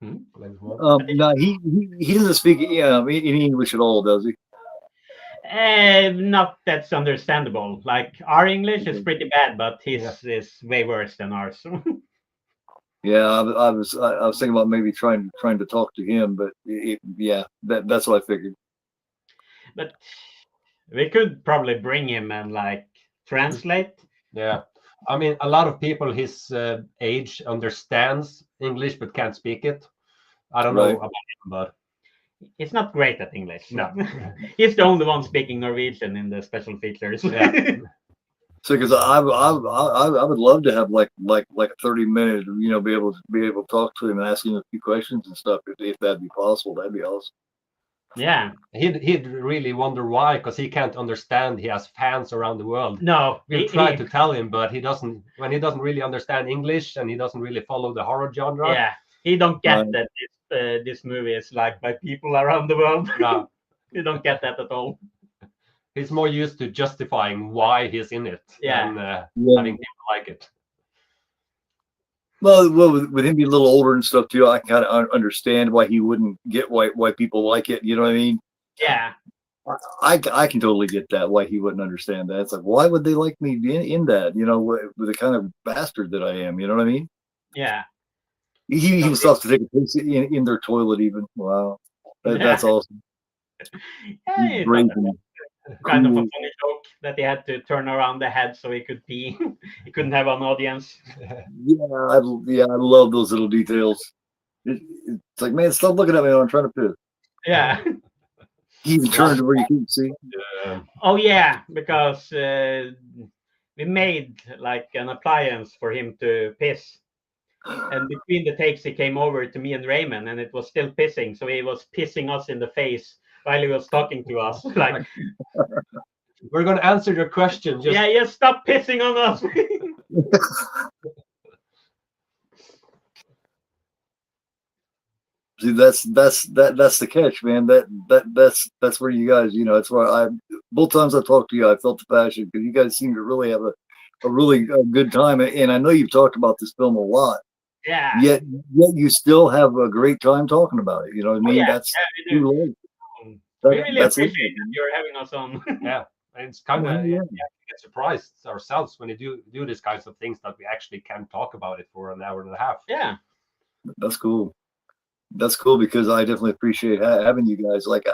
No, he doesn't speak any English at all, does he? Not that's understandable. Like our English is pretty bad, but his is way worse than ours. Yeah, I was thinking about maybe trying to talk to him, but that's what I figured. But we could probably bring him and like translate. Yeah, I mean, a lot of people his age understands English but can't speak it. I don't know about him, but he's not great at English. No, he's the only one speaking Norwegian in the special features. Yeah. So, because I would love to have like a 30-minute, be able to talk to him and ask him a few questions and stuff. If that'd be possible, that'd be awesome. Yeah, he'd really wonder why, because he can't understand. He has fans around the world. No, we try to tell him, but he doesn't. When he doesn't really understand English and he doesn't really follow the horror genre. Yeah, he don't get that this movie is like by people around the world. No, you don't get that at all. He's more used to justifying why he's in it than having people like it. Well, with him being a little older and stuff too, I kind of understand why he wouldn't get why people like it. You know what I mean? Yeah. I can totally get that, why he wouldn't understand that. It's like, why would they like me in that? With the kind of bastard that I am. You know what I mean? Yeah. He even stops to take a piss in their toilet even. Wow. That's awesome. Yeah, Brazen. kind of a funny joke. that he had to turn around the head so he could pee. He couldn't have an audience. I love those little details. It's like, man, stop looking at me. I'm trying to piss. Yeah. He even turned to where you couldn't see. Oh yeah, because we made like an appliance for him to piss. And between the takes, he came over to me and Raymond, and it was still pissing. So he was pissing us in the face while he was talking to us. Like, we're going to answer your question. Just stop pissing on us. See, that's the catch, man. That's where you guys, that's why both times I talked to you, I felt the passion because you guys seem to really have a really good time. And I know you've talked about this film a lot. Yeah. Yet you still have a great time talking about it. You know what I mean? That's we really appreciate that you're having us on. Yeah, it's kind of we get surprised ourselves when you do these kinds of things that we actually can talk about it for an hour and a half. Yeah, that's cool. That's cool because I definitely appreciate having you guys. Like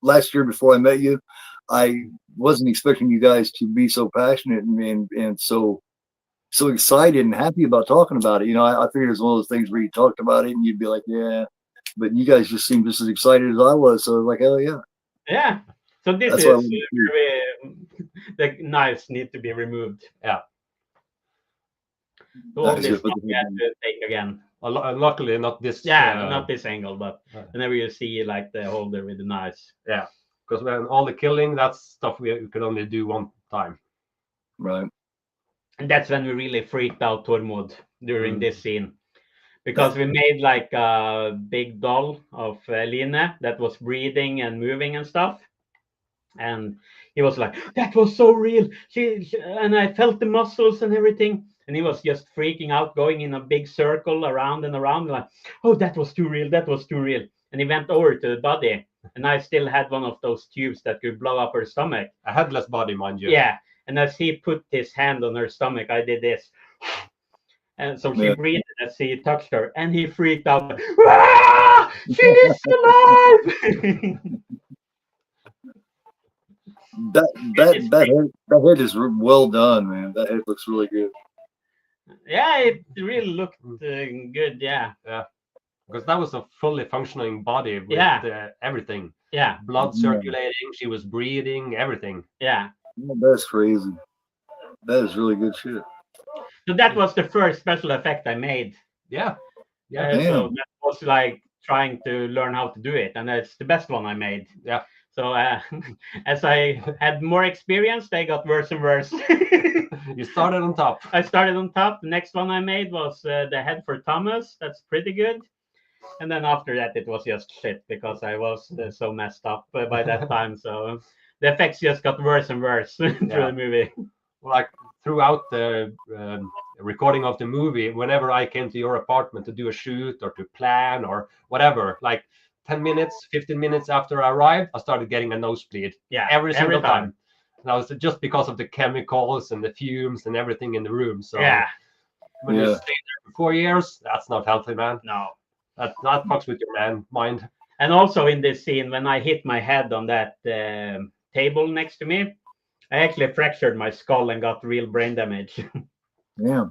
last year before I met you, I wasn't expecting you guys to be so passionate and so excited and happy about talking about it. I figured it was one of those things where you talked about it and you'd be like, yeah, but you guys just seemed just as excited as I was. So I was like, hell yeah. Yeah. So this is the knives need to be removed. Yeah. So all this we had to take again. Luckily, not this. Not this angle, but whenever you see like the holder with the knives. Yeah, because when all the killing, that's stuff we could only do one time. Right. And that's when we really freaked out Tormod during this scene. Because we made like a big doll of Line that was breathing and moving and stuff. And he was like, that was so real. And I felt the muscles and everything. And he was just freaking out, going in a big circle around and around, like, oh, that was too real. That was too real. And he went over to the body. And I still had one of those tubes that could blow up her stomach. A headless body, mind you. Yeah. And as he put his hand on her stomach, I did this. And so she breathed as he touched her. And he freaked out. Ah! She's alive! That head is well done, man. That head looks really good. Yeah, it really looked good. Yeah. Because that was a fully functioning body with everything. Yeah. Blood circulating. She was breathing. Everything. Yeah. That's crazy. That is really good shit. So that was the first special effect I made. Yeah. So that was like trying to learn how to do it, and that's the best one I made. Yeah. So as I had more experience, they got worse and worse. You started on top. I started on top. The next one I made was the head for Thomas. That's pretty good. And then after that, it was just shit because I was so messed up by that time. So the effects just got worse and worse through the movie. Like throughout the recording of the movie, whenever I came to your apartment to do a shoot or to plan or whatever, like 10 minutes, 15 minutes after I arrived, I started getting a nosebleed. Yeah, every single time. And I was just because of the chemicals and the fumes and everything in the room. So when you stay there for 4 years, that's not healthy, man. No. That fucks with your mind. And also in this scene, when I hit my head on that table next to me, I actually fractured my skull and got real brain damage. Yeah.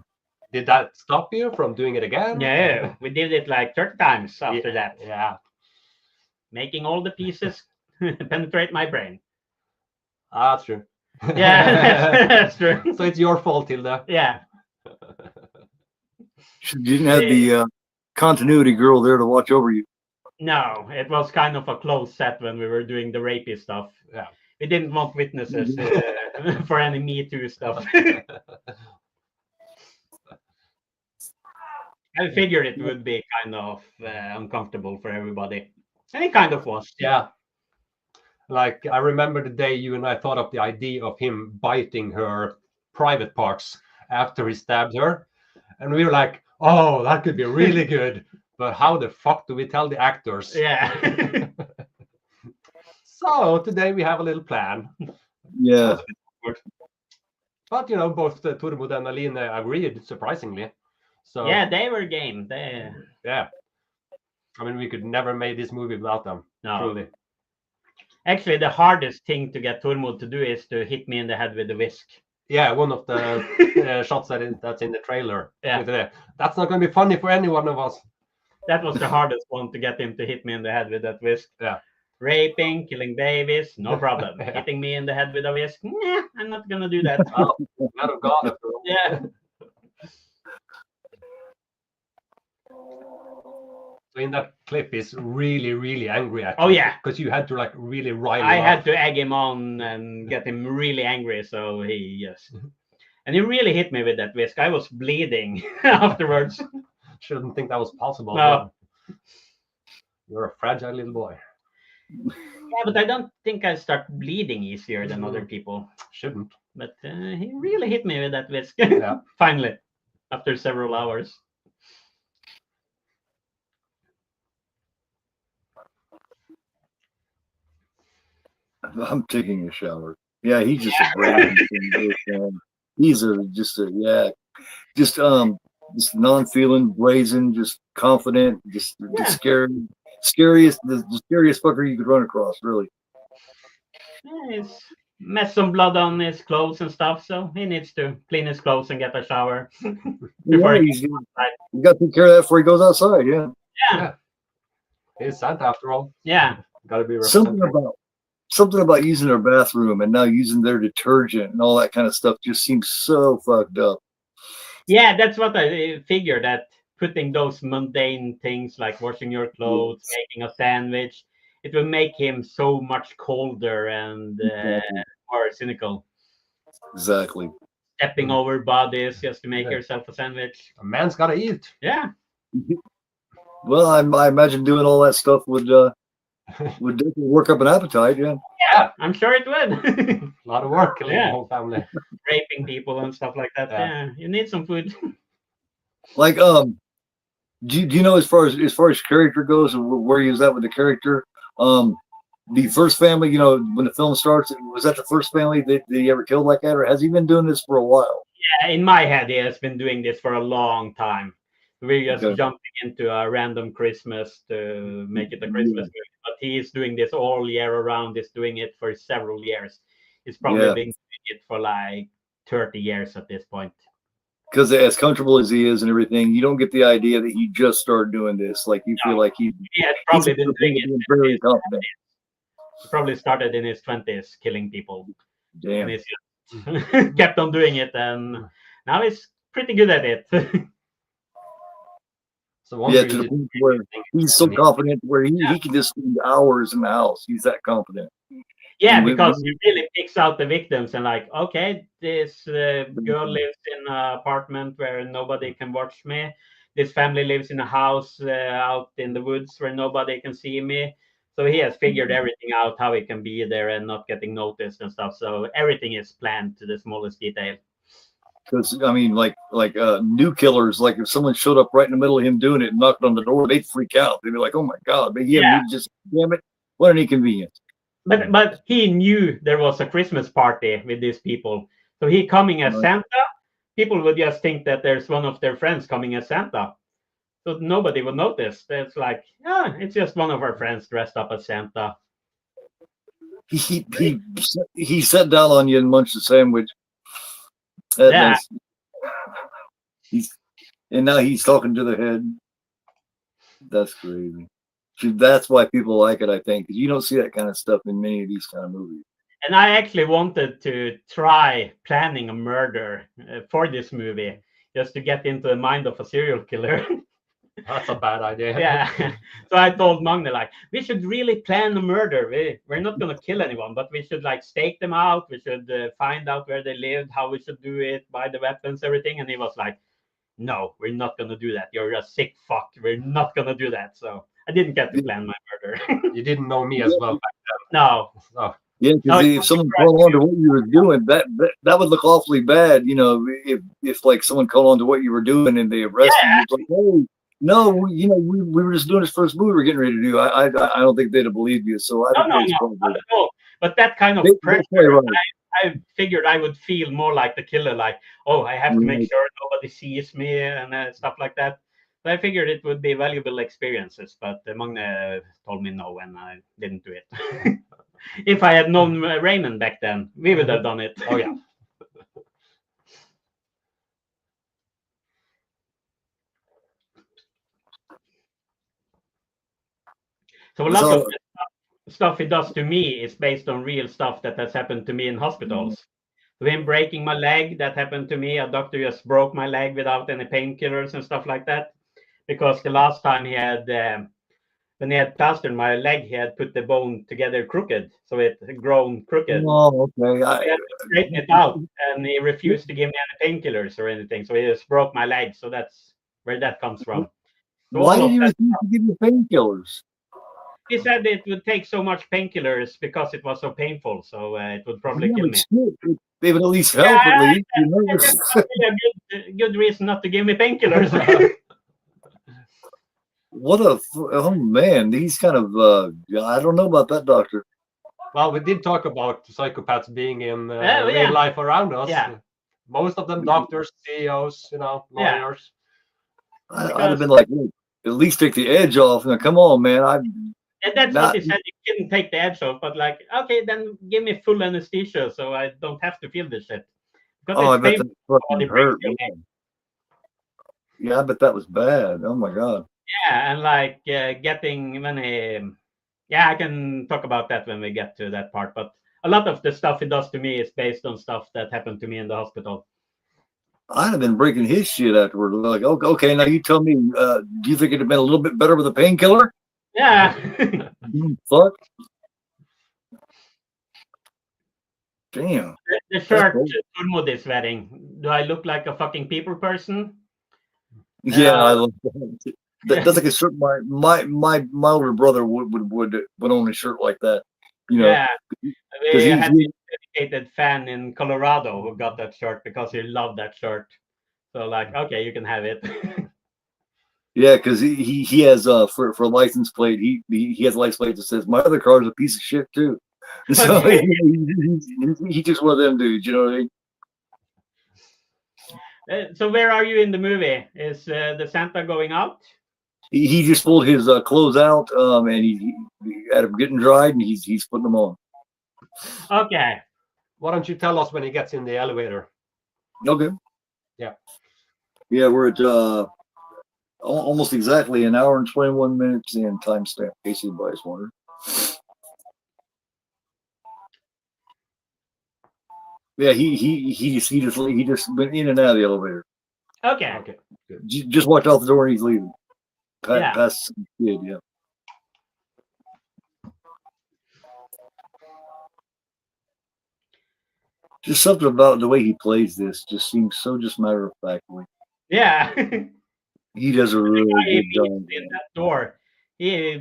Did that stop you from doing it again? Yeah, we did it like 30 times after that. Yeah. Making all the pieces penetrate my brain. That's true. Yeah, that's true. So it's your fault, Hilda. Yeah. You didn't have the continuity girl there to watch over you. No, it was kind of a closed set when we were doing the rapey stuff. Yeah. We didn't want witnesses for any Me Too stuff. I figured it would be kind of uncomfortable for everybody. And it kind of was. Yeah. Like, I remember the day you and I thought of the idea of him biting her private parts after he stabbed her. And we were like, oh, that could be really good. But how the fuck do we tell the actors? Yeah. So today we have a little plan. Yeah. But, both Tormod and Aline agreed, surprisingly. So yeah, they were game. Yeah. I mean, we could never make this movie without them. No. Truly. Actually, the hardest thing to get Tormod to do is to hit me in the head with a whisk. Yeah, one of the shots that's in the trailer. Yeah. That's not going to be funny for any one of us. That was the hardest one, to get him to hit me in the head with that whisk. Yeah. Raping, killing babies, no problem. Yeah. Hitting me in the head with a whisk, nah, I'm not gonna do that. Oh, man of God, after all. Yeah. So in that clip, he's really, really angry at Oh, you, yeah. because you had to like really rile him I up. had to egg him on and get him really angry, so he just. And he really hit me with that whisk. I was bleeding afterwards. Shouldn't think that was possible. No. You're a fragile little boy. Yeah, but I don't think I start bleeding easier than other people. Shouldn't. But he really hit me with that whisk. Yeah. Finally, after several hours. I'm taking a shower. Yeah, he's just a brazen. He's just non-feeling, brazen, just confident, just the scariest fucker you could run across, really. Yeah, he's messed some blood on his clothes and stuff, so he needs to clean his clothes and get a shower before he goes outside. You got to take care of that before he goes outside. Yeah. Yeah. He's Santa after all. Yeah. Got to be something about using their bathroom and now using their detergent and all that kind of stuff just seems so fucked up. Yeah, that's what I figured, that putting those mundane things like washing your clothes, making a sandwich, it will make him so much colder and more cynical. Exactly. Stepping over bodies just to make yourself a sandwich. A man's got to eat. Yeah. Well, I imagine doing all that stuff would definitely work up an appetite. Yeah. Yeah, I'm sure it would. A lot of work, killing the whole family. Raping people and stuff like that. Yeah, you need some food. Like, do you know, as far as character goes, where he was at with the character? The first family, you know, when the film starts, was that the first family that he ever killed like that, or has he been doing this for a while? Yeah, in my head, he has been doing this for a long time. We're just jumping into a random Christmas to make it a Christmas movie. But he's doing this all year around. He's doing it for several years. He's probably been doing it for like 30 years at this point. Because as comfortable as he is and everything, you don't get the idea that he just started doing this. Like, you feel like he had probably been doing it. Very confident. He probably started in his 20s killing people. Damn. And he's just kept on doing it, and now he's pretty good at it. So to the point where he's so confident where he can just spend hours in the house. He's that confident. Yeah, because he really picks out the victims and like, okay, this girl lives in an apartment where nobody can watch me. This family lives in a house out in the woods where nobody can see me. So he has figured everything out, how he can be there and not getting noticed and stuff. So everything is planned to the smallest detail. Because I mean, like new killers, like if someone showed up right in the middle of him doing it and knocked on the door, they'd freak out. They'd be like, "Oh my god!" But he just, damn it, what an inconvenience. But he knew there was a Christmas party with these people, so he coming as Santa. People would just think that there's one of their friends coming as Santa, so nobody would notice. It's like, it's just one of our friends dressed up as Santa. He sat down on you and munched a sandwich. And now he's talking to the head. That's crazy. That's why people like it, I think, because you don't see that kind of stuff in many of these kind of movies. And I actually wanted to try planning a murder for this movie, just to get into the mind of a serial killer. That's a bad idea. Yeah. So I told Magne, like, we should really plan a murder. We're not going to kill anyone, but we should like stake them out. We should find out where they lived, how we should do it, buy the weapons, everything. And he was like, no, we're not going to do that. You're a sick fuck. We're not going to do that. So I didn't get to plan my murder. You didn't know me as well back then. No. Oh. Yeah, because if someone called on to what you were doing, that would look awfully bad. You know, if like someone called on to what you were doing and they arrested you, it's like, hey, no, you know, we were just doing this first movie we're getting ready to do. I don't think they'd have believed you. So I no, not at all. But that kind of pressure, I figured I would feel more like the killer, like, oh, I have to make sure nobody sees me and stuff like that. So I figured it would be valuable experiences, but Magne told me no, and I didn't do it. If I had known Raymond back then, we would have done it. Oh yeah. So a lot of the stuff he does to me is based on real stuff that has happened to me in hospitals. So him breaking my leg, that happened to me. A doctor just broke my leg without any painkillers and stuff like that. Because the last time he had, when he had plastered my leg, he had put the bone together crooked. So it had grown crooked. Oh, okay. He had to straighten it out, and he refused to give me any painkillers or anything. So he just broke my leg. So that's where that comes from. So Why did he refuse to give you painkillers? he said it would take so much painkillers because it was so painful. So it would probably kill me. They would at least help, at least. You know? That's probably a good reason not to give me painkillers. Oh man, he's kind of, I don't know about that doctor. Well, we did talk about psychopaths being in yeah. real life around us. Yeah. Most of them doctors, CEOs, lawyers. I'd have been like, at least take the edge off. Now, come on, man. And that's what he said. He couldn't take the edge off, but like, okay, then give me full anesthesia so I don't have to feel this shit. Because I bet that fucking hurt. Yeah, I bet that was bad. Oh my god. Yeah, and like getting when he, I can talk about that when we get to that part. But a lot of the stuff he does to me is based on stuff that happened to me in the hospital. I'd have been breaking his shit afterward. Like, okay, now you tell me, do you think it'd have been a little bit better with a painkiller? Yeah. Fuck. Damn. The shirt Tormod is wearing. Do I look like a fucking people person? Yeah, I love that. That's like a shirt. My older brother would own a shirt like that. You know. Yeah. We had a dedicated fan in Colorado who got that shirt because he loved that shirt. So like, okay, you can have it. Yeah, because he has for a license plate, he has a license plate that says my other car is a piece of shit too. So he's just one of them dudes, you know what I mean? So where are you in the movie? Is the Santa going out? He just pulled his clothes out, and he had them getting dried, and he's putting them on. Okay. Why don't you tell us when he gets in the elevator? Okay. Yeah. Yeah, we're at almost exactly an hour and 21 minutes in timestamp, in case anybody's wondering. Yeah, he just went in and out of the elevator. Okay. Okay. Good. Just watch out the door and he's leaving. Past the kid, yeah. Just something about the way he plays this just seems so just matter of factly. Yeah. He does a really good job. In that door, he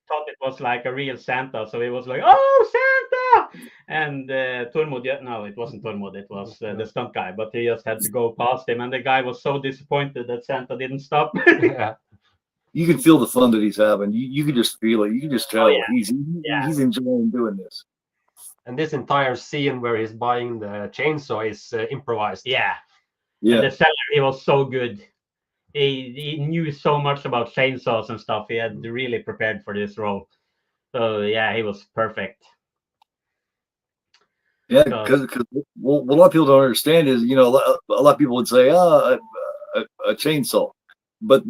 thought it was like a real Santa, so he was like, "Oh, Santa!" And Tormod, no, it wasn't Tormod, it was the stunt guy, but he just had to go past him, and the guy was so disappointed that Santa didn't stop. Yeah. You can feel the fun that he's having. You can just feel it. You can just tell he's enjoying doing this. And this entire scene where he's buying the chainsaw is improvised. Yeah. Yeah. And the seller, he was so good. He knew so much about chainsaws and stuff. He had really prepared for this role. So yeah, he was perfect. Yeah, because what a lot of people don't understand is, you know, a lot of people would say, a chainsaw. But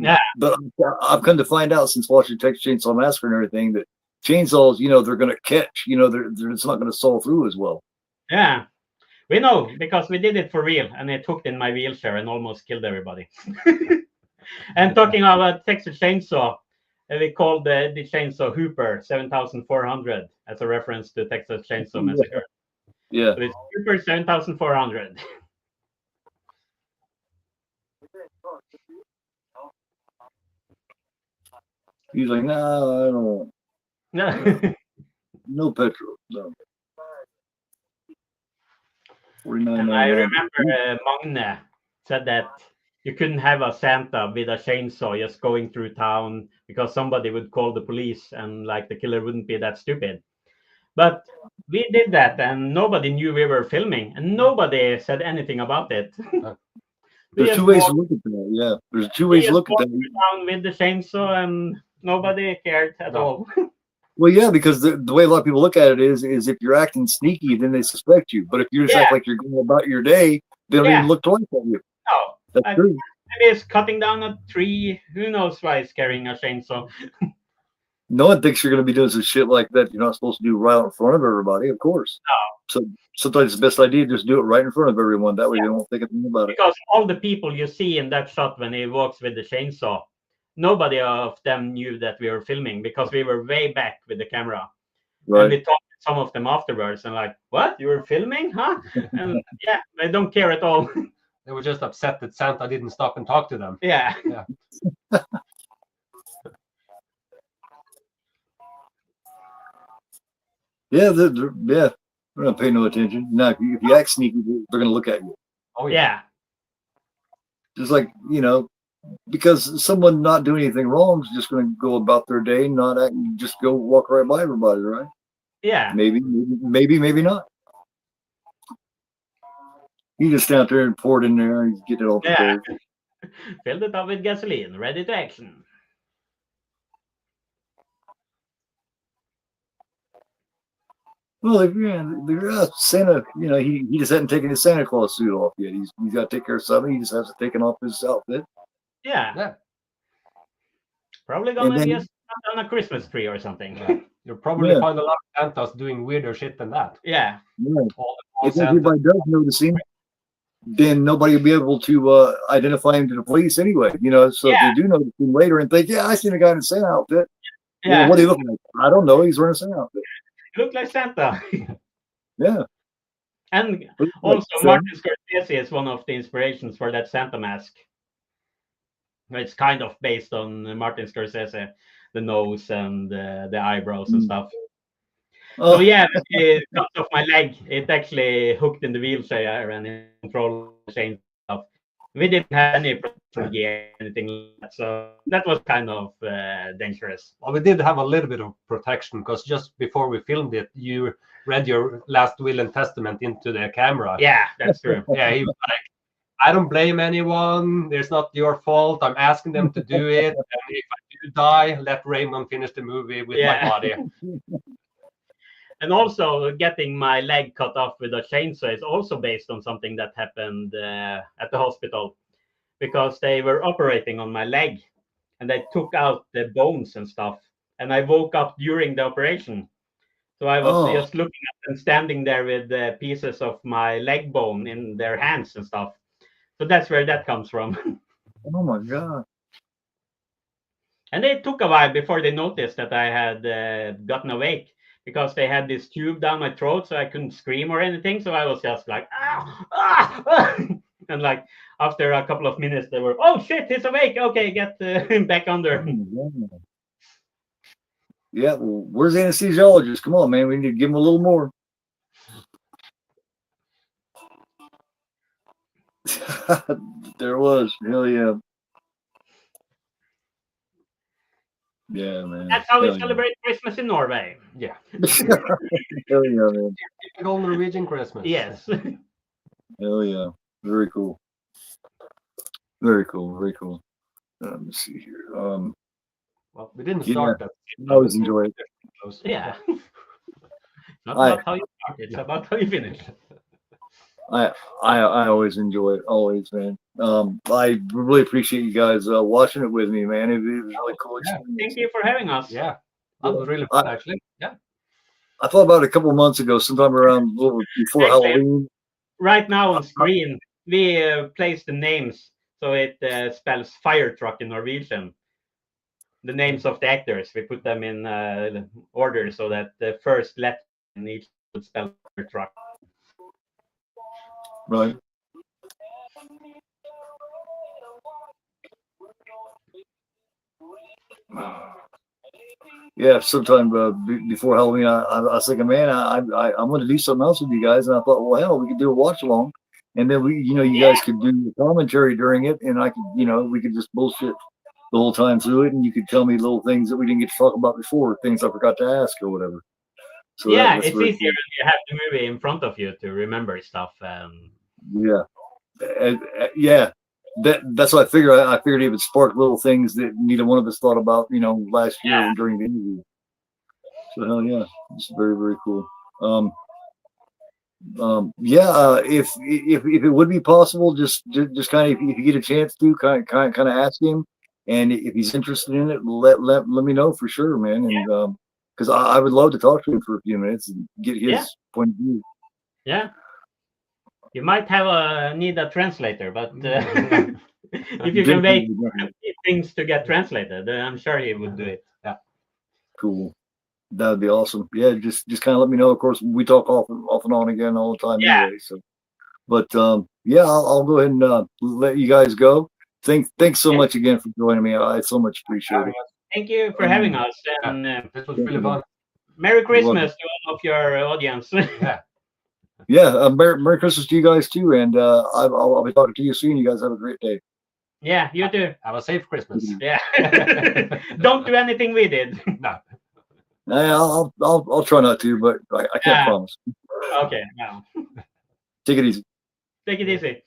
I've come to find out since watching Texas Chainsaw Massacre and everything that chainsaws, you know, they're going to catch, you know, it's not going to saw through as well. Yeah, we know because we did it for real, and it hooked in my wheelchair and almost killed everybody. And talking about Texas Chainsaw, we called the chainsaw Hooper 7400 as a reference to Texas Chainsaw Massacre. Yeah. So it's Hooper 7400. He's like, no, I don't want. No petrol. No. And I remember Magne said that you couldn't have a Santa with a chainsaw just going through town because somebody would call the police and like the killer wouldn't be that stupid. But we did that and nobody knew we were filming and nobody said anything about it. There's two ways to look at that. Yeah, there's two ways to look at that. Down with the chainsaw and nobody cared at all. Well, yeah, because the way a lot of people look at it is if you're acting sneaky, then they suspect you. But if you just act like you're going about your day, they don't even look twice at you. No, That's true. maybe he's cutting down a tree. Who knows why he's carrying a chainsaw? No one thinks you're going to be doing some shit like that. You're not supposed to do right in front of everybody, of course. No. So sometimes the best idea just do it right in front of everyone. That way they won't think anything about it. Because all the people you see in that shot when he walks with the chainsaw, nobody of them knew that we were filming because we were way back with the camera. Right. And we talked to some of them afterwards and like, what? You were filming? Huh? And yeah, they don't care at all. They were just upset that Santa didn't stop and talk to them. Yeah. Yeah, they're not paying no attention. Now, if you act sneaky, they're going to look at you. Oh Yeah. Just like, because someone not doing anything wrong is just going to go about their day, not act, just go walk right by everybody, right? Yeah. Maybe not. You just stand out there and pour it in there and get it all prepared. Yeah. Filled it up with gasoline, ready to action. Well, Santa, he just hadn't taken his Santa Claus suit off yet. He's got to take care of something. He just has to take off his outfit. Yeah. Probably gonna just put on a Christmas tree or something. Yeah. You'll probably find a lot of Santas doing weirder shit than that. Yeah. If everybody does notice him, then nobody will be able to identify him to the police anyway. So if they do notice him later and think, I seen a guy in a Santa outfit. Yeah. Well, what do you look like? I don't know. He's wearing a Santa outfit. You look like Santa. Yeah. And also, Martin Scorsese is one of the inspirations for that Santa mask. It's kind of based on Martin Scorsese, the nose and the eyebrows and stuff. So yeah, it cut off my leg. It actually hooked in the wheelchair and it controlled the chain stuff. We didn't have any protection gear or anything like that, so that was kind of dangerous. Well, we did have a little bit of protection because just before we filmed it, you read your last will and testament into the camera. Yeah, that's true. Yeah, he was like, I don't blame anyone. It's not your fault. I'm asking them to do it. And if I do die, let Raymond finish the movie with my body. And also, getting my leg cut off with a chainsaw is also based on something that happened at the hospital, because they were operating on my leg and they took out the bones and stuff. And I woke up during the operation. So I was just looking at them standing there with the pieces of my leg bone in their hands and stuff. So that's where that comes from. Oh my God. And it took a while before they noticed that I had gotten awake, because they had this tube down my throat so I couldn't scream or anything. So I was just like, and like after a couple of minutes, they were, oh shit, he's awake. Okay, get him back under. Yeah, well, where's the anesthesiologist? Come on, man. We need to give him a little more. There was. Hell yeah. Yeah, man. That's how we celebrate Christmas in Norway. Yeah. Hell yeah, man. Typical Norwegian Christmas. Yes. Hell yeah. Very cool. Very cool. Very cool. Let me see here. Well, we didn't start that. I always enjoy it. Yeah. Not about how you start, it's about how you finish. I always enjoy it. Always, man. I really appreciate you guys watching it with me, man. It was really cool. Yeah. Thank you for having us. Yeah. That was really fun, actually. Yeah. I thought about it a couple of months ago, sometime around before Halloween. Right now on screen, we place the names so it spells fire truck in Norwegian. The names of the actors, we put them in order so that the first letter in each would spell fire truck. Right. Yeah, sometime before Halloween, I was thinking, man, I'm going to do something else with you guys, and I thought, well, hell, we could do a watch along, and then you guys could do the commentary during it, and I could, we could just bullshit the whole time through it, and you could tell me little things that we didn't get to talk about before, things I forgot to ask or whatever. So yeah, it's easier when you have the movie in front of you to remember stuff. Yeah. That's what I figured. I figured it would spark little things that neither one of us thought about, last year during the interview. So hell yeah, it's very, very cool. If it would be possible, just kind of, if you get a chance to kind of ask him, and if he's interested in it, let me know for sure, man. And because I would love to talk to him for a few minutes and get his point of view. Yeah, you might have need a translator, but if you can wait things to get translated, I'm sure he would do it. Yeah. Cool. That would be awesome. Yeah, just kind of let me know. Of course, we talk off and on again all the time anyway. So, but yeah, I'll go ahead and let you guys go. Thanks so much again for joining me. I so much appreciate it. Thank you for having us, and this was really fun. Merry Christmas to all of your audience. Yeah, Merry Christmas to you guys too, and I'll be talking to you soon. You guys have a great day. Yeah, you too. Have a safe Christmas. Yeah. Don't do anything we did. No. I'll try not to, but I can't promise. Okay, now. Take it easy. Take it easy.